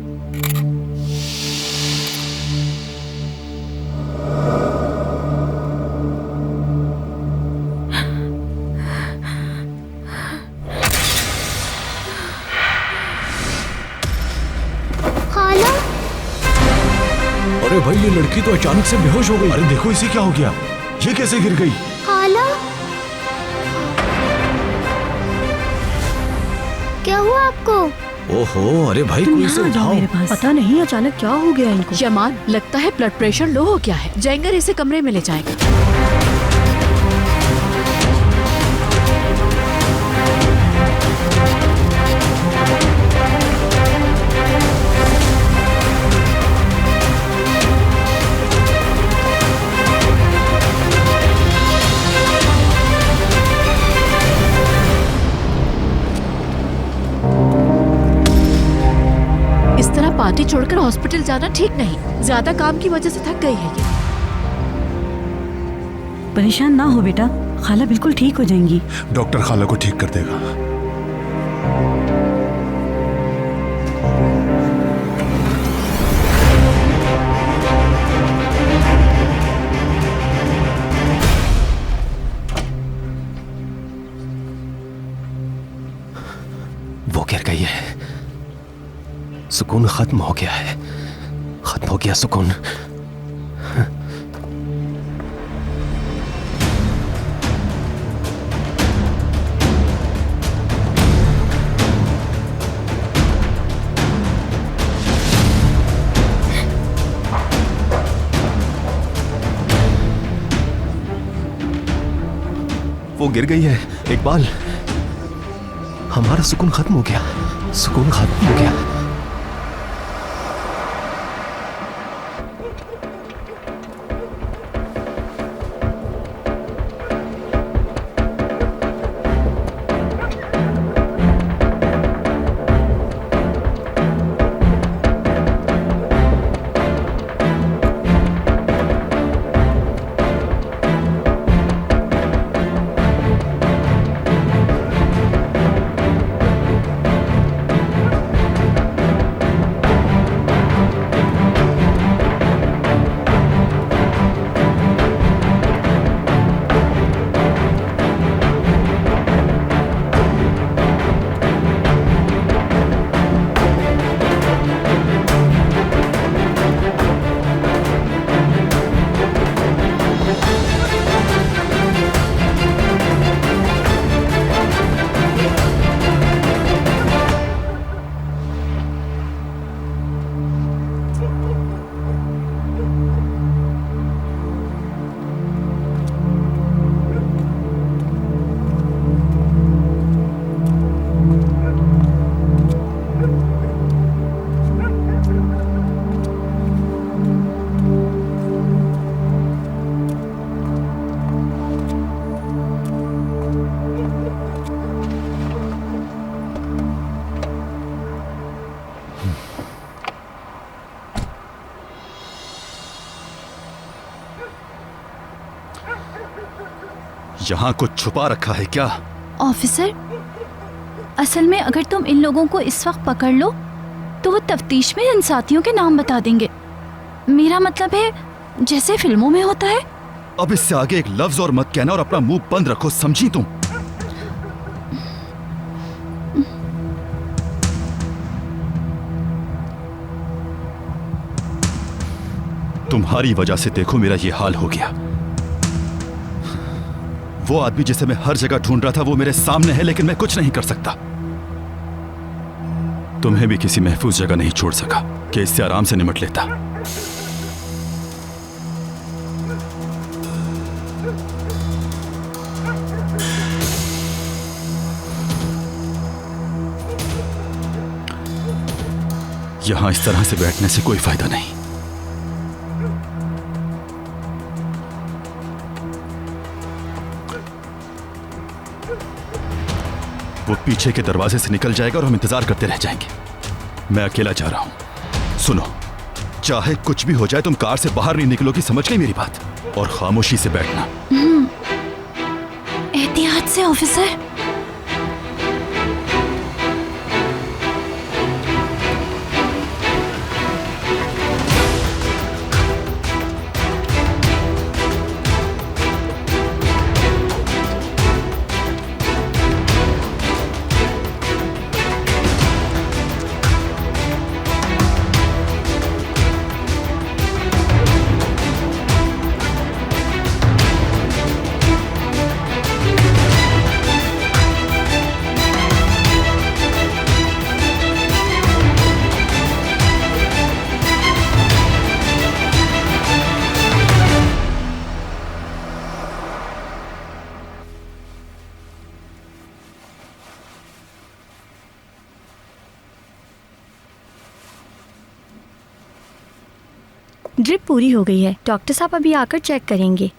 अरे भाई, ये लड़की तो अचानक से बेहोश हो गई। अरे देखो इसे क्या हो गया, ये कैसे गिर गई? खाला क्या हुआ आपको? ओहो, अरे भाई तुम कोई इसे यहाँ आ जाओ उठाओ। मेरे पास। पता नहीं अचानक क्या हो गया इनको। जमान, लगता है ब्लड प्रेशर लो हो गया है। जैंगर इसे कमरे में ले जाएगा। इस तरह पार्टी छोड़कर हॉस्पिटल जाना ठीक नहीं। ज्यादा काम की वजह से थक गई है ये। परेशान ना हो बेटा, खाला बिल्कुल ठीक हो जाएंगी। डॉक्टर खाला को ठीक कर देगा। वो गिर गई है, सुकून खत्म हो गया है, खत्म हो गया सुकून। वो गिर गई है इकबाल। हमारा सुकून खत्म हो गया, सुकून खत्म हो गया। यहाँ कुछ छुपा रखा है क्या? ऑफिसर, असल में अगर तुम इन लोगों को इस वक्त पकड़ लो तो वो तफ्तीश में इन साथियों के नाम बता देंगे। मेरा मतलब है जैसे फिल्मों में होता है। अब इससे आगे एक लफ्ज और मत कहना और अपना मुंह बंद रखो, समझी तुम? तुम्हारी वजह से देखो मेरा ये हाल हो गया। वो आदमी जिसे मैं हर जगह ढूंढ रहा था वो मेरे सामने है, लेकिन मैं कुछ नहीं कर सकता। तुम्हें भी किसी महफूज जगह नहीं छोड़ सका कि इससे आराम से निपट लेता। यहां इस तरह से बैठने से कोई फायदा नहीं। वो पीछे के दरवाजे से निकल जाएगा और हम इंतजार करते रह जाएंगे। मैं अकेला जा रहा हूं। सुनो, चाहे कुछ भी हो जाए तुम कार से बाहर नहीं निकलोगी, समझ गई मेरी बात? और खामोशी से बैठना। एहतियात से ऑफिसर। ड्रिप पूरी हो गई है, डॉक्टर साहब अभी आकर चेक करेंगे।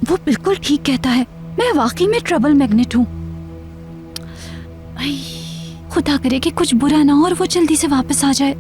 वो बिल्कुल ठीक कहता है। मैं वाकई में ट्रबल मैग्नेट हूँ। खुदा करे कि कुछ बुरा ना हो और वो जल्दी से वापस आ जाए।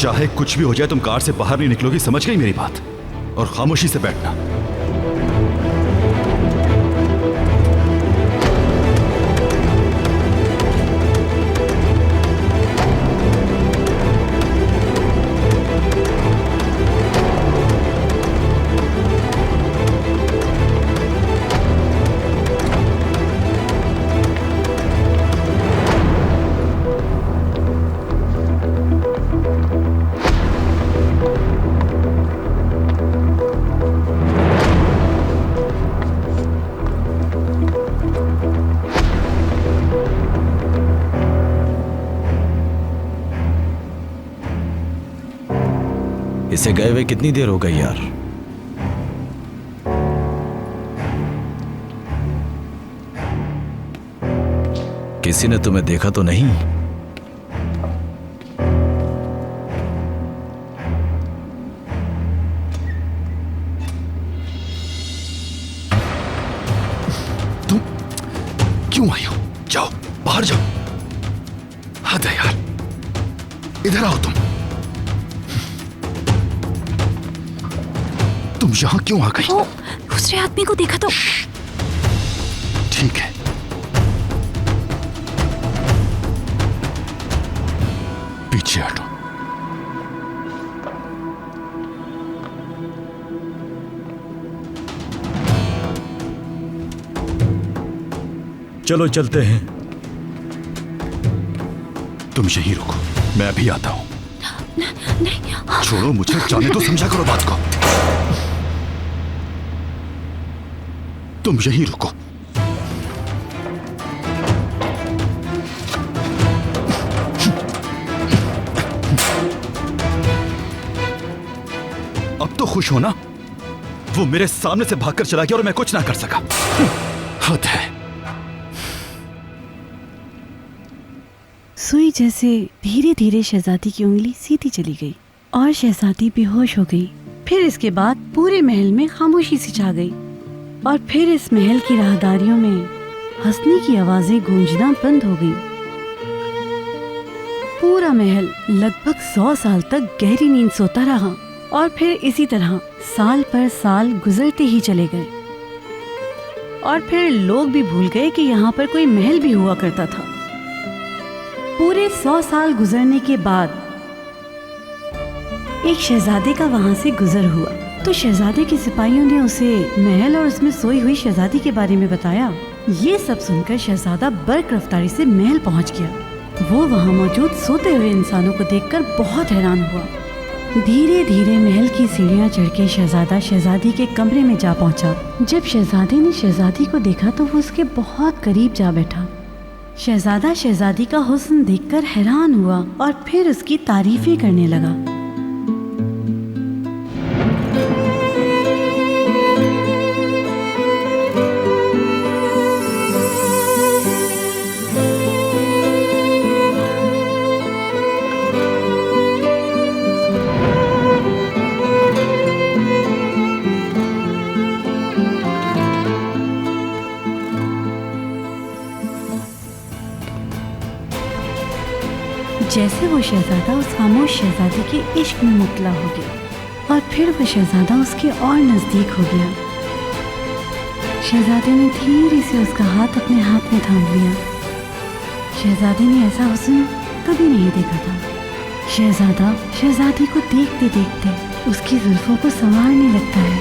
चाहे कुछ भी हो जाए तुम कार से बाहर नहीं निकलोगी, समझ गई मेरी बात? और खामोशी से बैठना। इसे गए हुए कितनी देर हो गई यार? किसी ने तुम्हें देखा तो नहीं? तुम क्यों आई हो? जाओ बाहर जाओ। हद है यार, इधर आओ तुम यहां क्यों आ गई? दूसरे आदमी को देखा तो। ठीक है, पीछे हटो। चलो चलते हैं। तुम यहीं रुको, मैं अभी आता हूं। नहीं, छोड़ो मुझे, जाने तो, समझा करो बात को। तुम यहीं रुको। अब तो खुश हो ना? वो मेरे सामने से भागकर चला गया और मैं कुछ ना कर सका। हद है। सुई जैसे धीरे धीरे शहजादी की उंगली सीधी चली गई और शहजादी बेहोश हो गई। फिर इसके बाद पूरे महल में खामोशी सी छा गई और फिर इस महल की राहदारियों में हंसने की आवाजें गूंजना बंद हो गईं। पूरा महल लगभग 100 साल तक गहरी नींद सोता रहा और फिर इसी तरह साल पर साल गुजरते ही चले गए और फिर लोग भी भूल गए कि यहाँ पर कोई महल भी हुआ करता था। पूरे 100 साल गुजरने के बाद एक शहजादे का वहां से गुजर हुआ तो शहजादे के सिपाहियों ने उसे महल और उसमें सोई हुई शहजादी के बारे में बताया। ये सब सुनकर शहजादा बर्क रफ्तारी से महल पहुंच गया। वो वहां मौजूद सोते हुए इंसानों को देखकर बहुत हैरान हुआ। धीरे धीरे महल की सीढ़ियां चढ़ के शहजादा शहजादी के कमरे में जा पहुंचा। जब शहजादे ने शहजादी को देखा तो वो उसके बहुत करीब जा बैठा। शहजादा शहजादी का हुस्न देखकर हैरान हुआ और फिर उसकी तारीफें करने लगा। जैसे वो शहजादा उस खामोश शहजादी के इश्क में मुब्तला हो गया और फिर वो शहजादा उसके और नज़दीक हो गया। शहजादे ने धीरे से उसका हाथ अपने हाथ में थाम लिया। शहजादे ने ऐसा हुस्न कभी नहीं देखा था। शहजादा शहजादी को देखते देखते उसकी जुल्फों को संवारने लगता है।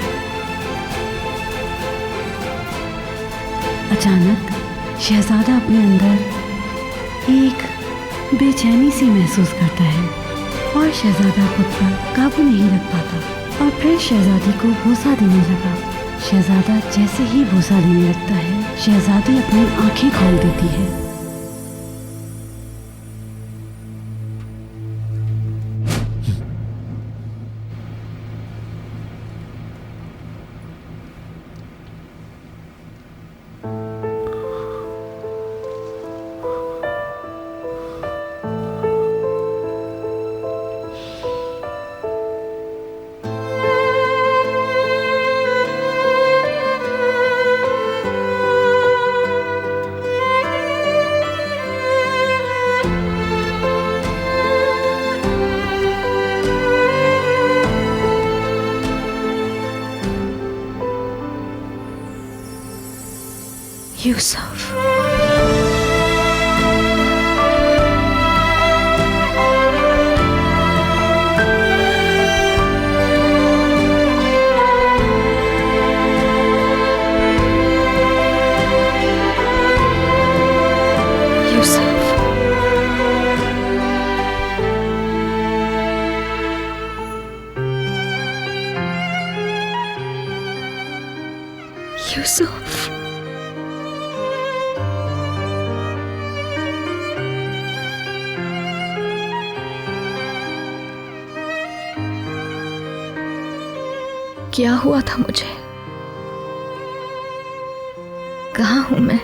अचानक शहजादा अपने अंदर एक बेचैनी सी महसूस करता है और शहजादा खुद पर काबू नहीं रख पाता। और फिर शहजादी को भूसा देने लगा। शहजादा जैसे ही भूसा देने लगता है, शहजादी अपनी आंखें खोल देती है। यूसुफ, यूसुफ, क्या हुआ था मुझे? कहाँ हूं मैं?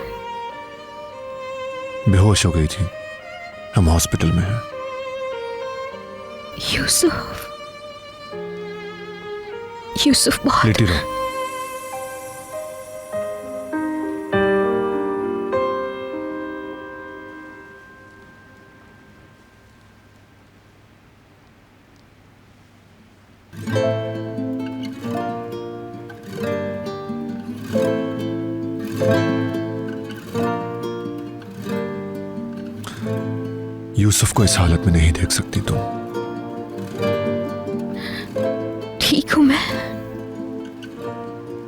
बेहोश हो गई थी, हम हॉस्पिटल में हैं। यूसुफ, यूसुफ बहुत लेटी रहो। यूसुफ को इस हालत में नहीं देख सकती तुम। ठीक हूं मैं।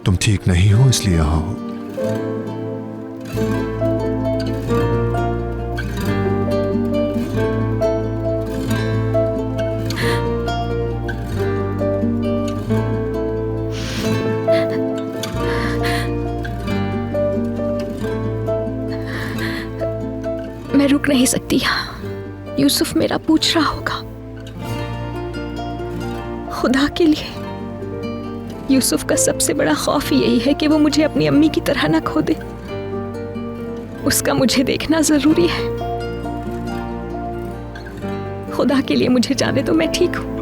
तुम ठीक नहीं हो इसलिए यहां हो। मैं रुक नहीं सकती यहाँ। यूसुफ मेरा पूछ रहा होगा। खुदा के लिए यूसुफ का सबसे बड़ा खौफ यही है कि वो मुझे अपनी अम्मी की तरह ना खो दे। उसका मुझे देखना जरूरी है। खुदा के लिए मुझे जाने दो, मैं ठीक हूं।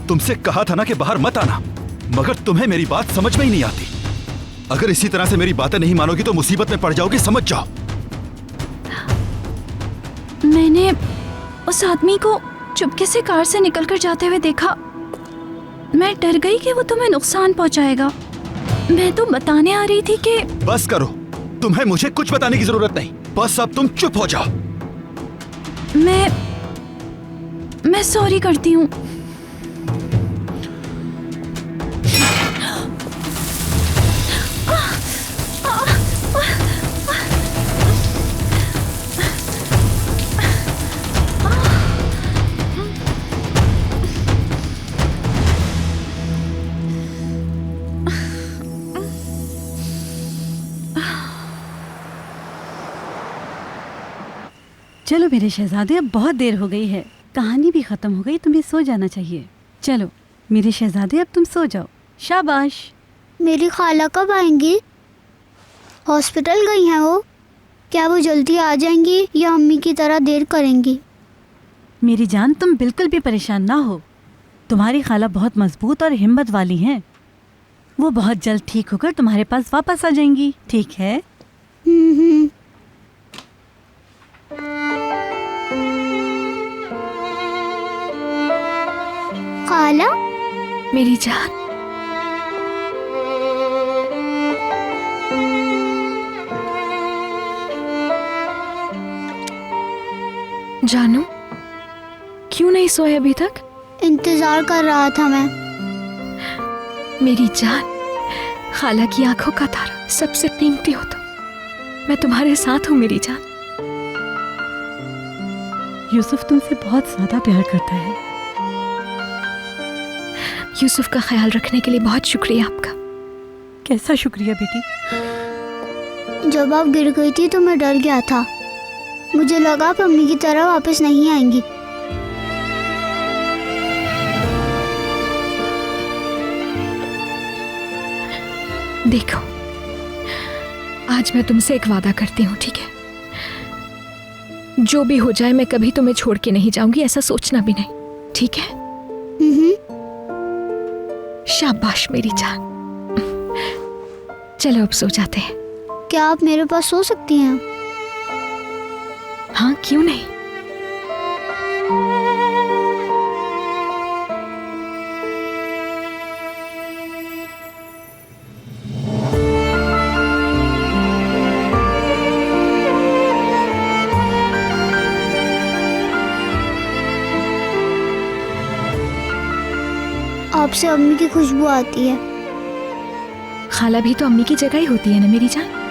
तुमसे कहा था ना कि बाहर मत आना, मगर तुम्हें मेरी बात समझ में ही नहीं आती। अगर इसी तरह से मेरी बातें नहीं मानोगी तो मुसीबत में पड़ जाओगी, समझ जाओ। मैंने उस आदमी को चुपके से कार से निकलकर जाते हुए देखा। मैं डर गई कि वो तुम्हें नुकसान पहुंचाएगा। मैं तो बताने आ रही थी कि बस करो, तुम्हें मुझे कुछ बताने की जरूरत नहीं। बस अब तुम चुप हो जाओ। मैं सॉरी करती हूँ। चलो मेरे शहजादे, अब बहुत देर हो गई है, कहानी भी खत्म हो गई, तुम्हें सो जाना चाहिए। चलो मेरे शहजादे, अब तुम सो जाओ। शाबाश। मेरी खाला कब आएंगी? हॉस्पिटल गई हैं वो। क्या वो जल्दी आ जाएंगी या अम्मी की तरह देर करेंगी? मेरी जान, तुम बिल्कुल भी परेशान ना हो। तुम्हारी खाला बहुत मजबूत और हिम्मत वाली हैं। वो बहुत जल्द ठीक होकर तुम्हारे पास वापस आ जाएंगी, ठीक है? खाला, मेरी जान। जानू, क्यों नहीं सोए अभी तक? इंतजार कर रहा था मैं। मेरी जान, खाला की आंखों का तारा, सबसे कीमती हो तुम। मैं तुम्हारे साथ हूँ मेरी जान। यूसुफ तुमसे बहुत ज्यादा प्यार करता है। यूसुफ का ख्याल रखने के लिए बहुत शुक्रिया आपका। कैसा शुक्रिया बेटी? जब आप गिर गई थी तो मैं डर गया था। मुझे लगा आप अम्मी की तरह वापस नहीं आएंगी। देखो, आज मैं तुमसे एक वादा करती हूँ, ठीक है? जो भी हो जाए मैं कभी तुम्हें छोड़ के नहीं जाऊंगी, ऐसा सोचना भी नहीं, ठीक है? शाबाश मेरी जान। चलो अब सो जाते हैं। क्या आप मेरे पास सो सकती हैं? हाँ, क्यों नहीं। आपसे अम्मी की खुशबू आती है। खाला भी तो अम्मी की जगह ही होती है ना मेरी जान।